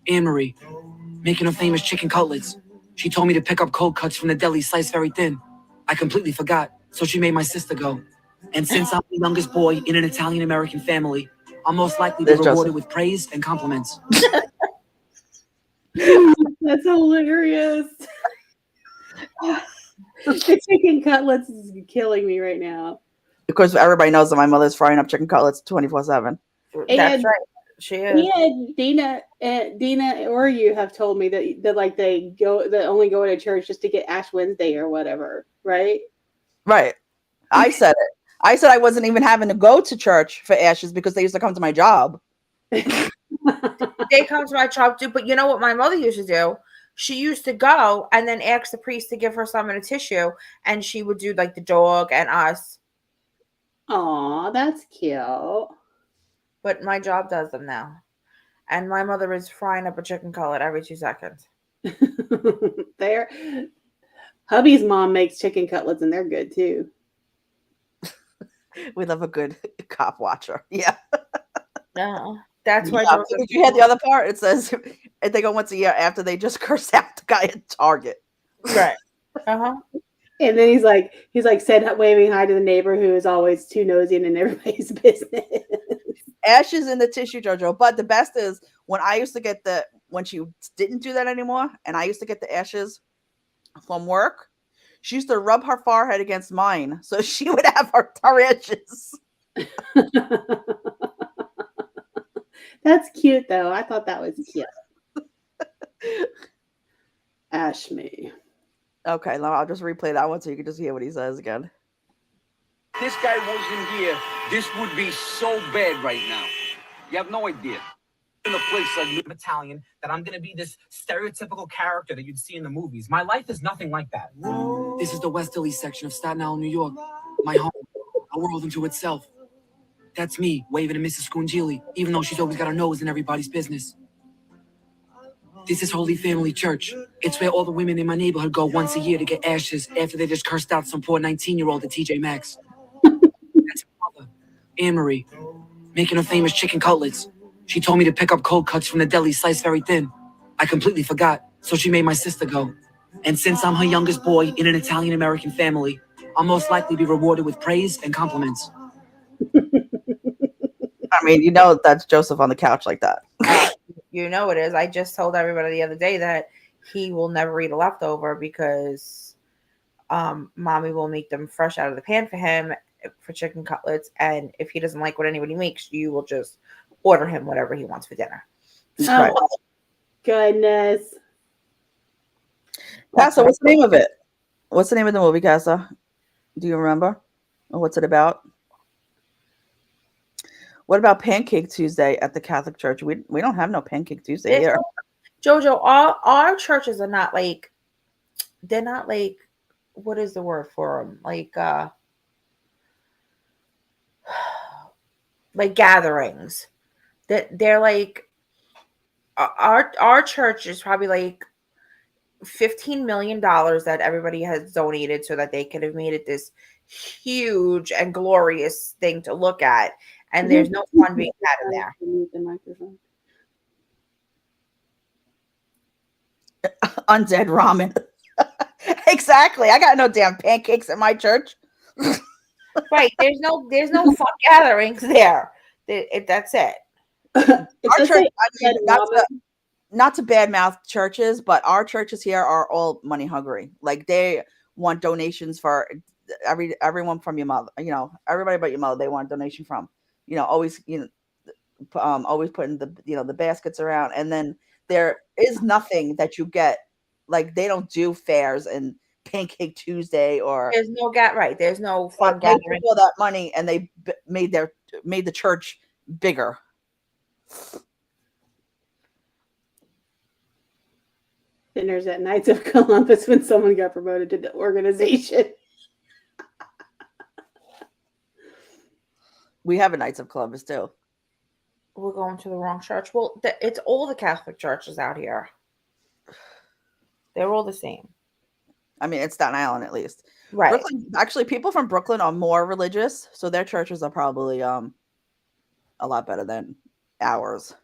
Anne Marie, making her famous chicken cutlets. She told me to pick up cold cuts from the deli sliced very thin. I completely forgot, so she made my sister go. And since I'm the youngest boy in an Italian-American family, I'll most likely be rewarded with praise and compliments. That's hilarious. The chicken cutlets is killing me right now. Of course, everybody knows that my mother's frying up chicken cutlets 24/7. That's right. She is. And Dina, or you have told me that like they only go to church just to get Ash Wednesday or whatever, right? Right. I said it. I said I wasn't even having to go to church for ashes because they used to come to my job. They come to my job too, but you know what my mother used to do? She used to go and then ask the priest to give her some in a tissue, and she would do like the dog and us. Aw, that's cute. But my job does them now. And my mother is frying up a chicken cutlet every 2 seconds. There, hubby's mom makes chicken cutlets and they're good too. We love a good cop watcher. Yeah. No, that's why. Yeah. Did you hear the other part? It says they go once a year after they just cursed out the guy at Target. Right. Uh-huh. And then he's like waving hi to the neighbor who is always too nosy and in everybody's business. Ashes in the tissue, Jojo. But the best is when I used to get when she didn't do that anymore, and I used to get the ashes from work, she used to rub her forehead against mine, so she would have her ashes. That's cute, though. I thought that was cute. Ash me. Okay, now I'll just replay that one so you can just hear what he says again. If this guy wasn't here, this would be so bad right now. You have no idea. In a place like I'm Italian, that I'm going to be this stereotypical character that you'd see in the movies. My life is nothing like that. This is the West Philly section of Staten Island, New York. My home, a world into itself. That's me waving to Mrs. Scungili, even though she's always got her nose in everybody's business. This is Holy Family Church. It's where all the women in my neighborhood go once a year to get ashes after they just cursed out some poor 19-year-old at TJ Maxx. That's my mother, Anne Marie, making her famous chicken cutlets. She told me to pick up cold cuts from the deli sliced very thin. I completely forgot, so she made my sister go. And since I'm her youngest boy in an Italian-American family, I'll most likely be rewarded with praise and compliments. I mean, you know that's Joseph on the couch like that. You know it is. I just told everybody the other day that he will never eat a leftover because mommy will make them fresh out of the pan for him for chicken cutlets. And if he doesn't like what anybody makes, you will just order him whatever he wants for dinner. Oh, goodness. Casa, what's the name of it? What's the name of the movie, Casa? Do you remember? Or what's it about? What about Pancake Tuesday at the Catholic Church? We don't have no Pancake Tuesday here. Jojo, our churches are not like, they're not like, what is the word for them? Like gatherings. They're like, our church is probably like $15 million that everybody has donated so that they could have made it this huge and glorious thing to look at. And there's no fun being had in there. The microphone. Undead ramen. Exactly. I got no damn pancakes at my church. Right. There's no fun gatherings there. That's it. Our church, I mean, not to badmouth churches, but our churches here are all money hungry. Like they want donations for everyone from your mother. You know, everybody but your mother. They want a donation from. You know, always always putting the baskets around, and then there is nothing that you get. Like they don't do fairs and Pancake Tuesday or there's no right. There's no fun they gathering. took all that money and they made the church bigger. Dinners at Knights of Columbus when someone got promoted to the organization. We have a Knights of Columbus too. We're going to the wrong church. Well, it's all the Catholic churches out here. They're all the same. I mean, it's Staten Island at least. Right. Brooklyn, actually, people from Brooklyn are more religious, so their churches are probably a lot better than ours.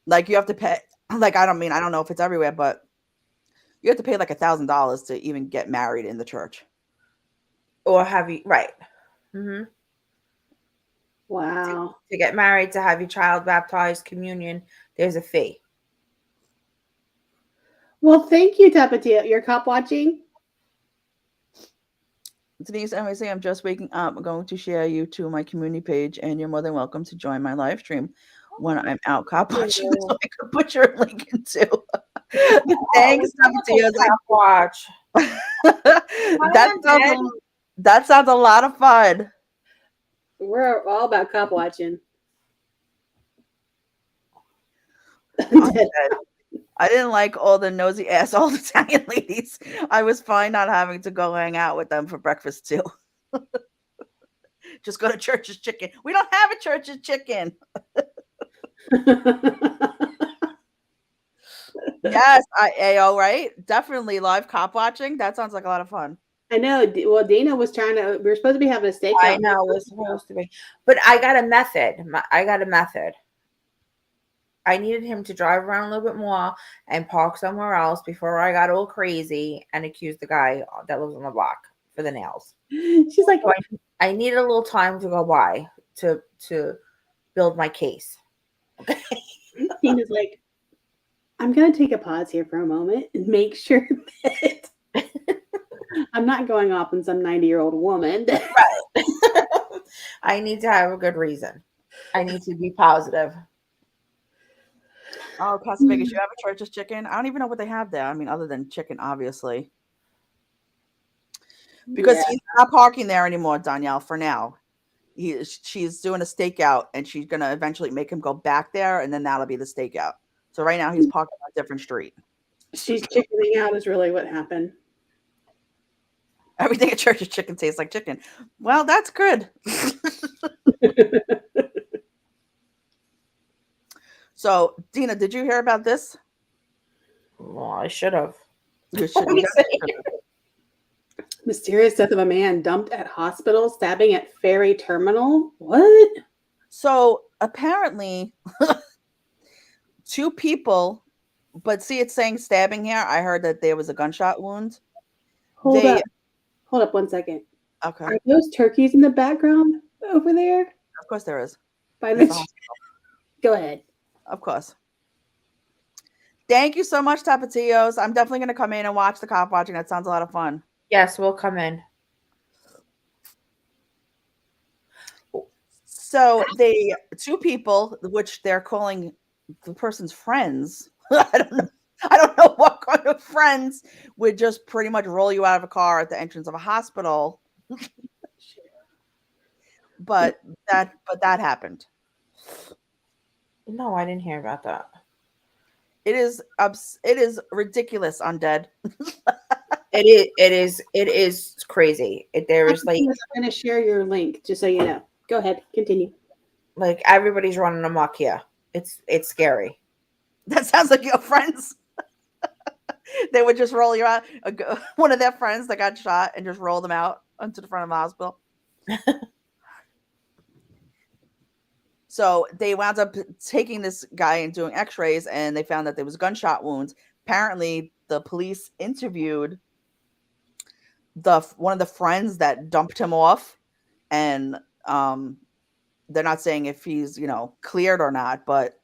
Like you have to pay. Like I don't know if it's everywhere, but you have to pay like $1,000 to even get married in the church. Or have you right? Mm-hmm. Wow. To get married, to have your child baptized, communion, there's a fee. Well, thank you, Tapatio. You're cop watching. Denise NYC, I'm just waking up. I'm going to share you to my community page, and you're more than welcome to join my live stream when I'm out cop watching. So I could put your link in too. Thanks, Tapatio. Watch. That sounds a lot of fun. We're all about cop watching. I didn't like all the nosy ass old Italian ladies. I was fine not having to go hang out with them for breakfast too. Just go to Church's Chicken. We don't have a Church's Chicken. Yes, AO, right? Definitely live cop watching. That sounds like a lot of fun. I know. Well, Dana was trying to. We were supposed to be having a stakeout. I know we're supposed to be, but I got a method. I needed him to drive around a little bit more and park somewhere else before I got all crazy and accused the guy that lives on the block for the nails. She's like, so I needed a little time to go by to build my case. Okay. Dina's like, I'm going to take a pause here for a moment and make sure that I'm not going off on some 90-year-old woman. Right. I need to have a good reason. I need to be positive. Oh, Casa Vegas, you have a Church's Chicken? I don't even know what they have there. I mean, other than chicken, obviously. Because he's not parking there anymore, Danielle, for now. She's doing a stakeout, and she's going to eventually make him go back there, and then that'll be the stakeout. So right now, he's parking on a different street. She's chickening out is really what happened. Everything at Church's Chicken tastes like chicken. Well, that's good. So, Dina, did you hear about this? Well, I should have. You should. Mysterious death of a man dumped at hospital, stabbing at ferry terminal. What? So apparently, 2 people, but see, it's saying stabbing here. I heard that there was a gunshot wound. Hold up 1 second. Okay. Are those turkeys in the background over there? Of course there is. Go ahead. Of course. Thank you so much, Tapatios. I'm definitely going to come in and watch the cop watching. That sounds a lot of fun. Yes, we'll come in. So 2 people, which they're calling the person's friends. I don't know what kind of friends would just pretty much roll you out of a car at the entrance of a hospital. but that happened. No, I didn't hear about that. It is ridiculous, Undead. It is crazy. There is like, I'm going to share your link just so you know. Go ahead, continue. Like everybody's running amok here. It's scary. That sounds like your friends. They would just roll you out. One of their friends that got shot and just roll them out onto the front of the hospital. So they wound up taking this guy and doing x-rays, and they found that there was gunshot wounds. Apparently, the police interviewed one of the friends that dumped him off, and they're not saying if he's, cleared or not, but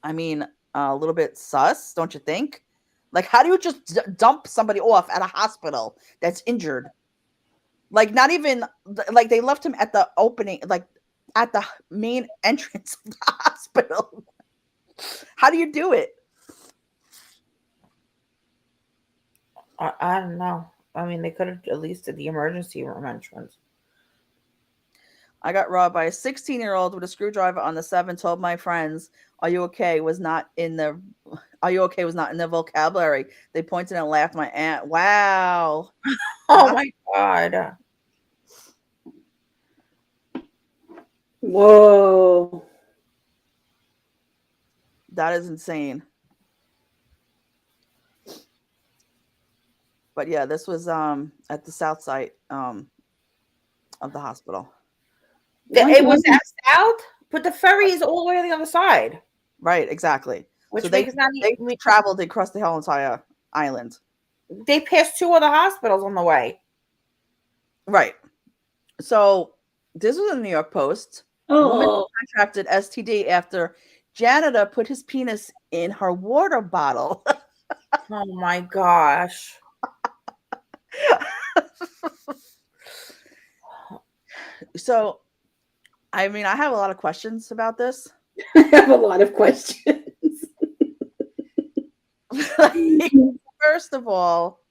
I mean, a little bit sus, don't you think? Like, how do you just dump somebody off at a hospital that's injured? Like, not even, like, they left him at the opening, like, at the main entrance of the hospital. How do you do it? I don't know. I mean, they could have at least did the emergency room entrance. I got robbed by a 16-year-old with a screwdriver on the 7. Told my friends, "Are you okay?" was not in the vocabulary. They pointed and laughed. My aunt. Wow. Oh my God. Whoa. That is insane. But yeah, this was at the south side of the hospital. It was that south, but the ferry is all the way on the other side. Right, exactly. Which so they makes not traveled across the whole entire island. They passed 2 other hospitals on the way. Right. So this was in the New York Post. Woman contracted STD after janitor put his penis in her water bottle. Oh my gosh. So, I mean, I have a lot of questions about this. I have a lot of questions. First of all,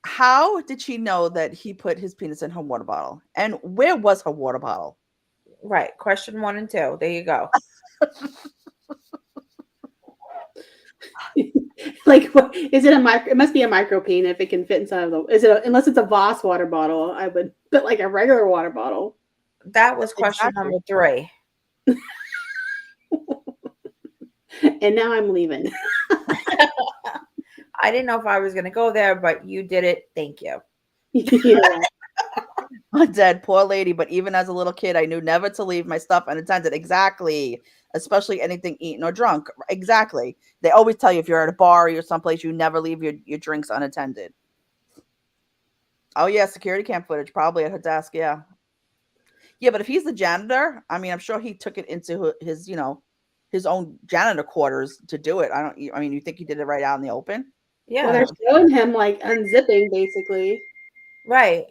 how did she know that he put his penis in her water bottle? And where was her water bottle? Right. Question 1 and 2. There you go. Like, what is it? It must be a micropene if it can fit inside of the. Is it unless it's a Voss water bottle? I would put like a regular water bottle. That was question number 3. And now I'm leaving. I didn't know if I was going to go there, but you did it. Thank you. Yeah. I'm dead, poor lady. But even as a little kid, I knew never to leave my stuff unattended. Exactly. Especially anything eaten or drunk. Exactly. They always tell you if you're at a bar or you're someplace, you never leave your drinks unattended. Oh, yeah. Security cam footage, probably at her desk. Yeah. Yeah. But if he's the janitor, I mean, I'm sure he took it into his, his own janitor quarters to do it. I mean, you think he did it right out in the open? Yeah. Well, they're showing him like unzipping basically. Right.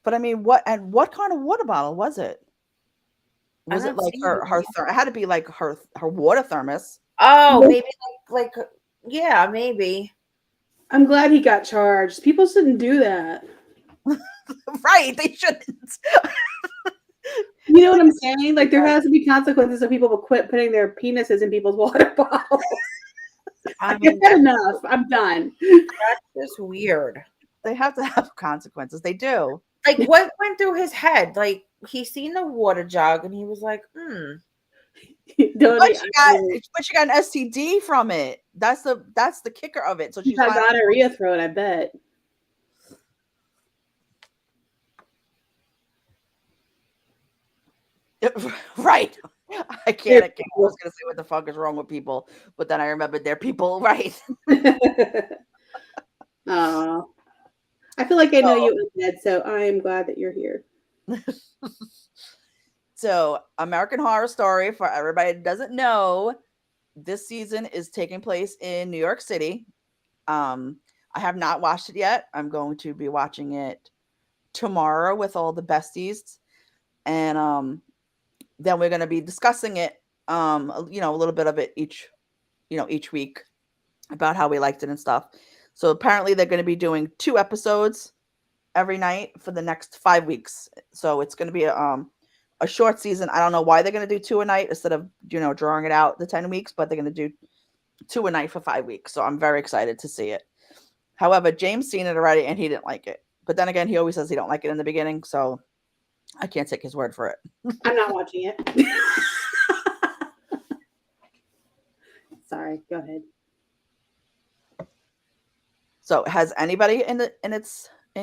But I mean, what kind of water bottle was it? Was it like her it had to be like her water thermos. Oh, maybe like yeah, maybe. I'm glad he got charged. People shouldn't do that. Right, they shouldn't. You know what I'm saying? Like there has to be consequences so people will quit putting their penises in people's water bottles. I mean, enough. I'm done. That's just weird. They have to have consequences. They do. Like what went through his head? Like he seen the water jug and he was like, But she got an STD from it. That's the kicker of it. So she's got gonorrhea throat, I bet. Right. I was gonna say what the fuck is wrong with people, but then I remembered they're people, right? I feel like I know you, Ed, so I am glad that you're here. So, American Horror Story, for everybody that doesn't know, this season is taking place in New York City. I have not watched it yet. I'm going to be watching it tomorrow with all the besties, and then we're going to be discussing it, a little bit of it each week about how we liked it and stuff. So apparently they're going to be doing 2 episodes every night for the next 5 weeks. So it's going to be a short season. I don't know why they're going to do 2 a night instead of, drawing it out the 10 weeks, but they're going to do 2 a night for 5 weeks. So I'm very excited to see it. However, James seen it already and he didn't like it. But then again, he always says he don't like it in the beginning. So I can't take his word for it. I'm not watching it. Sorry, go ahead. So has anybody in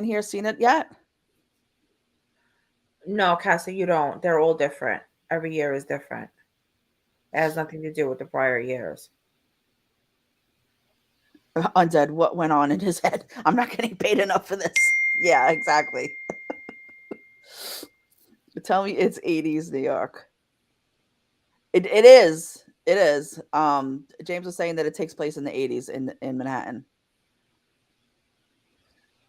here seen it yet? No, Cassie, you don't. They're all different. Every year is different. It has nothing to do with the prior years. Undead, what went on in his head? I'm not getting paid enough for this. Yeah, exactly. Tell me it's 80s New York. It is. It is. James was saying that it takes place in the 80s in Manhattan.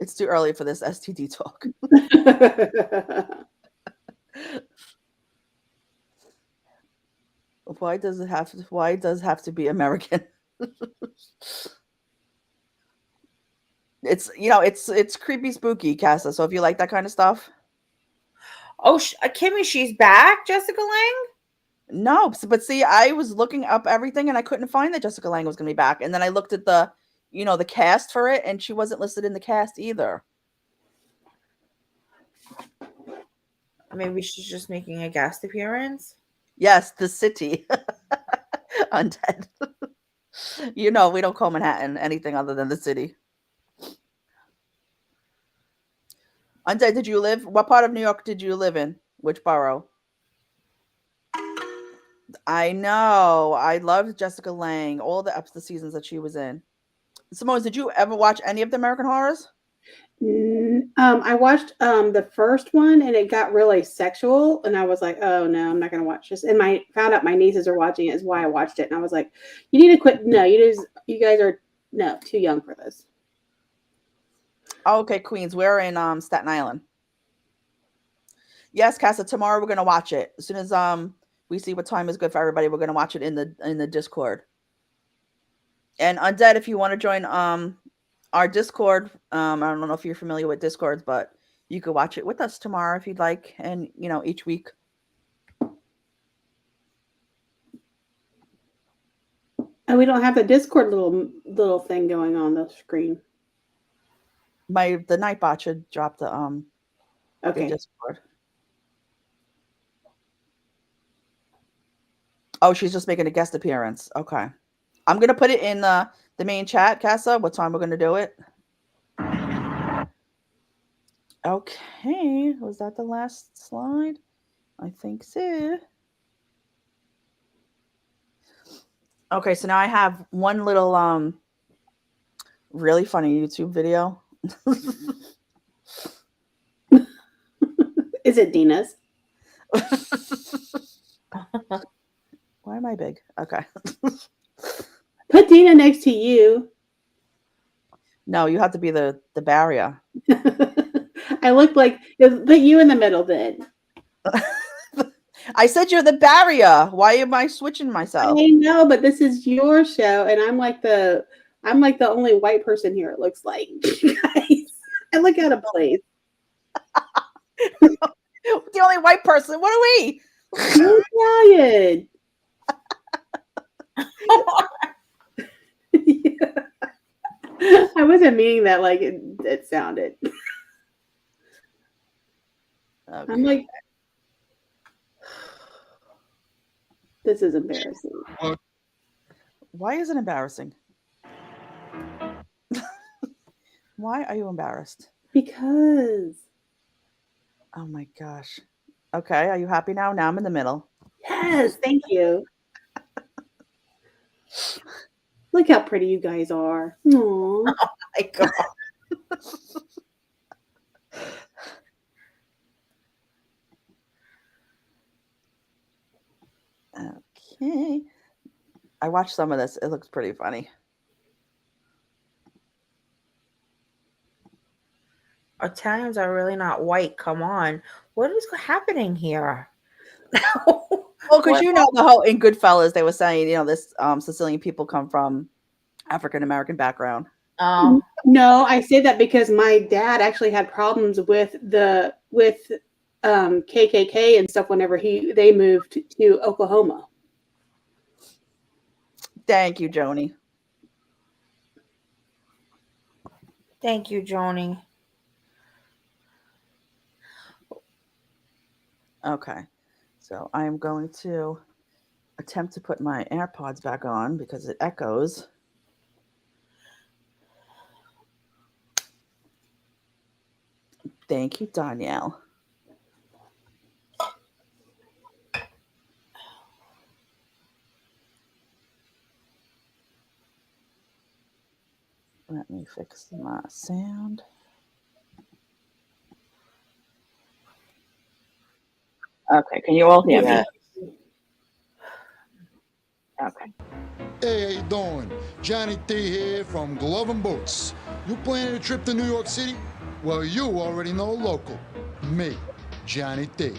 It's too early for this STD talk. Why does it have to be American? It's creepy, spooky, Casa. So if you like that kind of stuff. Oh, Kimmy, she's back, Jessica Lange? No, but see, I was looking up everything and I couldn't find that Jessica Lange was going to be back. And then I looked at the cast for it, and she wasn't listed in the cast either. Maybe she's just making a guest appearance. Yes, the city. Undead. You know, we don't call Manhattan anything other than the city. Undead, did you live? What part of New York did you live in? Which borough? I know. I loved Jessica Lange, all the seasons that she was in. Simone, did you ever watch any of the American Horrors? I watched the first one and it got really sexual, and I was like, oh no, I'm not gonna watch this. And I found out my nieces are watching it, is why I watched it, and I was like, you need to quit. No, you guys are too young for this. Oh, okay, Queens. We're in Staten Island. Yes, Casa. Tomorrow we're gonna watch it. As soon as we see what time is good for everybody, we're gonna watch it in the Discord. And Undead, if you want to join our Discord, I don't know if you're familiar with Discords, but you could watch it with us tomorrow if you'd like, and each week. And we don't have the Discord little thing going on the screen. The Nightbot should drop the Discord. Oh, she's just making a guest appearance. Okay. I'm gonna put it in the main chat, Casa. What time we're gonna do it? Okay. Was that the last slide? I think so. Okay, so now I have one little really funny YouTube video. Is it Dina's? Why am I big? Okay. Put Dina next to you. No, you have to be the barrier. I look like, put you in the middle then. I said you're the barrier. Why am I switching myself? I know, but this is your show, and I'm like the only white person here. It looks like, guys. I look out of place. The only white person. What are we? You're Italian. Yeah. I wasn't meaning that like it sounded. Okay. I'm like, this is embarrassing. Why is it embarrassing? Why are you embarrassed? Because. Oh my gosh. Okay, are you happy now? Now I'm in the middle. Yes, thank you. Look how pretty you guys are. Aww. Oh my god. Okay. I watched some of this. It looks pretty funny. Italians are really not white. Come on. What is happening here? Well, because the whole in Goodfellas, they were saying, this Sicilian people come from African American background. No, I say that because my dad actually had problems with KKK and stuff whenever they moved to Oklahoma. Thank you, Joni. Thank you, Joni. Okay. So I am going to attempt to put my AirPods back on because it echoes. Thank you, Danielle. Let me fix my sound. Okay, can you all hear me? Okay. Hey, how you doing? Johnny T here from Glove and Boots. You planning a trip to New York City? Well, you already know a local. Me, Johnny T.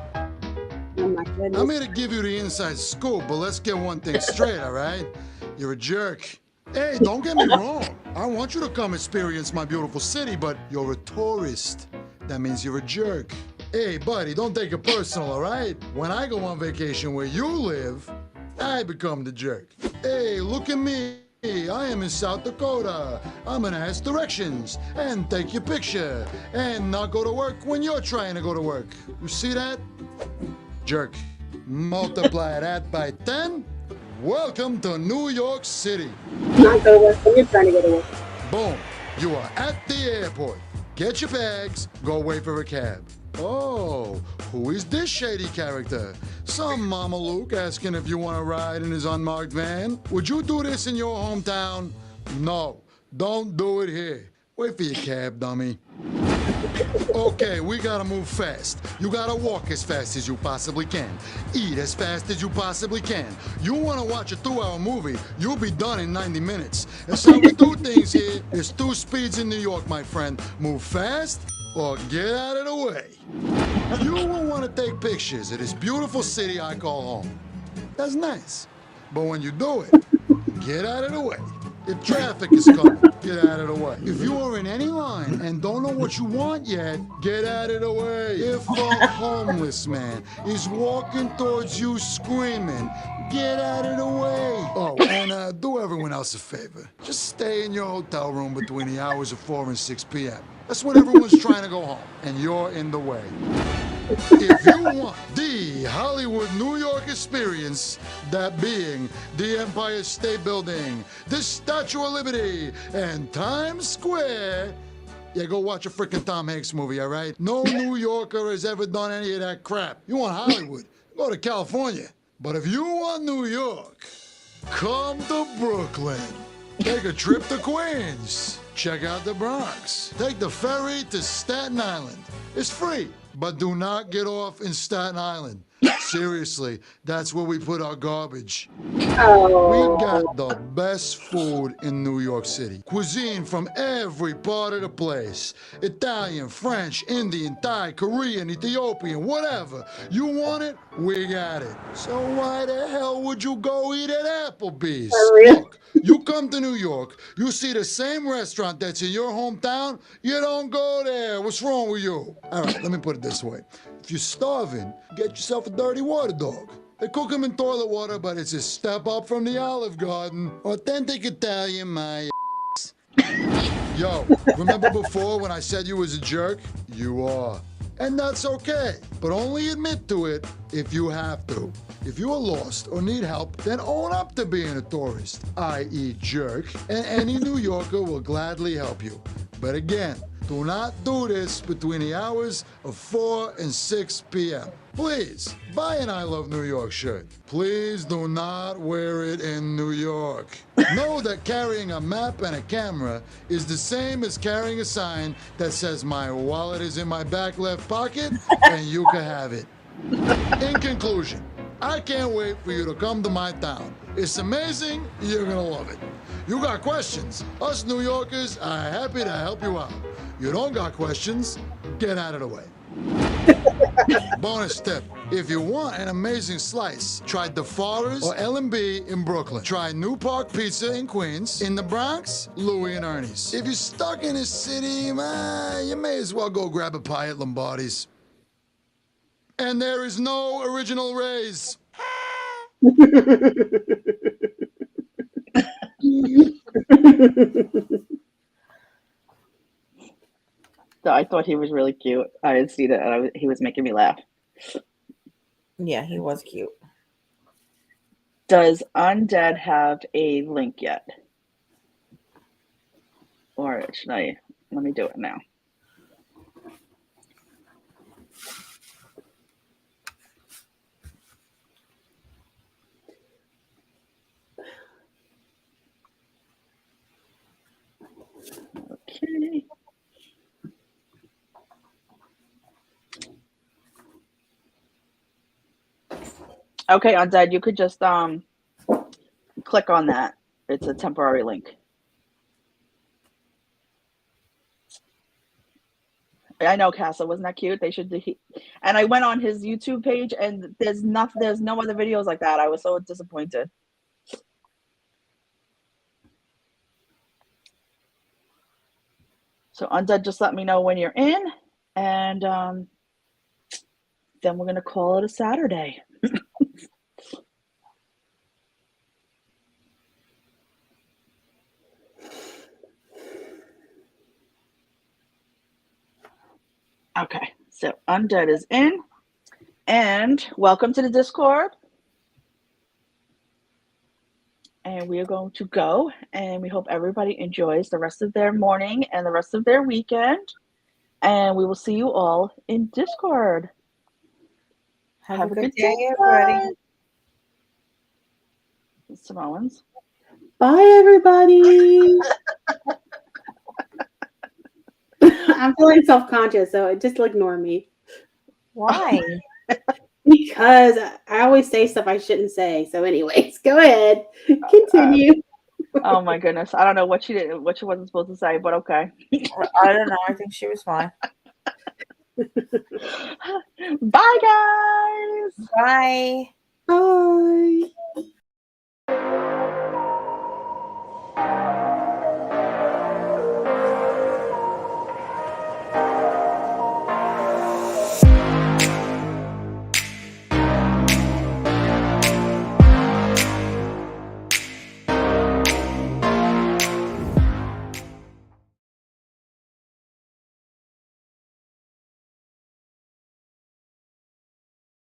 Oh my goodness. I'm here to give you the inside scoop, but let's get one thing straight, all right? You're a jerk. Hey, don't get me wrong. I want you to come experience my beautiful city, but you're a tourist. That means you're a jerk. Hey, buddy, don't take it personal, all right? When I go on vacation where you live, I become the jerk. Hey, look at me. Hey, I am in South Dakota. I'm gonna ask directions and take your picture and not go to work when you're trying to go to work. You see that? Jerk. Multiply that by 10. Welcome to New York City. Not go to work when you're trying to go to work. Boom. You are at the airport. Get your bags, go wait for a cab. Oh, who is this shady character? Some Mama Luke asking if you want to ride in his unmarked van. Would you do this in your hometown? No, don't do it here. Wait for your cab, dummy. Okay, we gotta move fast. You gotta walk as fast as you possibly can. Eat as fast as you possibly can. You wanna watch a 2-hour movie, you'll be done in 90 minutes. That's how we do things here. There's 2 speeds in New York, my friend. Move fast or get out of the way. You will wanna take pictures of this beautiful city I call home. That's nice. But when you do it, get out of the way. If traffic is coming, get out of the way. If you are in any line and don't know what you want yet, get out of the way. If a homeless man is walking towards you screaming, get out of the way. Oh, and do everyone else a favor. Just stay in your hotel room between the hours of 4 and 6 p.m. That's when everyone's trying to go home, and you're in the way. If you want the Hollywood New York experience, that being the Empire State Building, the Statue of Liberty, and Times Square, yeah, go watch a freaking Tom Hanks movie, all right? No New Yorker has ever done any of that crap. You want Hollywood, go to California. But if you want New York, come to Brooklyn. Take a trip to Queens. Check out the Bronx. Take the ferry to Staten Island. It's free. But do not get off in Staten Island. Seriously, that's where we put our garbage. Oh. We got the best food in New York City. Cuisine from every part of the place. Italian, French, Indian, Thai, Korean, Ethiopian, whatever. You want it, we got it. So why the hell would you go eat at Applebee's? Look, you come to New York, you see the same restaurant that's in your hometown, you don't go there. What's wrong with you? All right, let me put it this way. If you're starving, get yourself a dirty water dog. They cook them in toilet water, but it's a step up from the Olive Garden. Authentic Italian, my ass. Yo, remember before when I said you was a jerk? You are. And that's okay, but only admit to it if you have to. If you are lost or need help, then own up to being a tourist, i.e. jerk, and any New Yorker will gladly help you. But again, do not do this between the hours of 4 and 6 p.m. Please, buy an I Love New York shirt. Please do not wear it in New York. Know that carrying a map and a camera is the same as carrying a sign that says my wallet is in my back left pocket and you can have it. In conclusion, I can't wait for you to come to my town. It's amazing, you're gonna love it. You got questions? Us New Yorkers are happy to help you out. You don't got questions? Get out of the way. Bonus tip. If you want an amazing slice, try DeForest or L&B in Brooklyn. Try New Park Pizza in Queens. In the Bronx, Louie and Ernie's. If you're stuck in a city, you may as well go grab a pie at Lombardi's. And there is no original raise. So I thought he was really cute. I had seen it, and he was making me laugh. Yeah, he was cute. Does Undead have a link yet? Or should I? Let me do it now. Okay. Okay, Undead, you could just click on that. It's a temporary link. I know, Casa, wasn't that cute? They should do. And I went on his YouTube page, and there's no other videos like that. I was so disappointed. So Undead, just let me know when you're in, and then we're gonna call it a Saturday. Okay, so Undead is in. And welcome to the Discord. And we are going to go, and we hope everybody enjoys the rest of their morning and the rest of their weekend. And we will see you all in Discord. Have a good day, everybody. Samoans. Bye, everybody. I'm feeling self-conscious, so just ignore me. Why? Because I always say stuff I shouldn't say. So, anyways, go ahead. Continue. Oh my goodness. I don't know what she did, what she wasn't supposed to say, but okay. I don't know. I think she was fine. Bye, guys. Bye. Bye.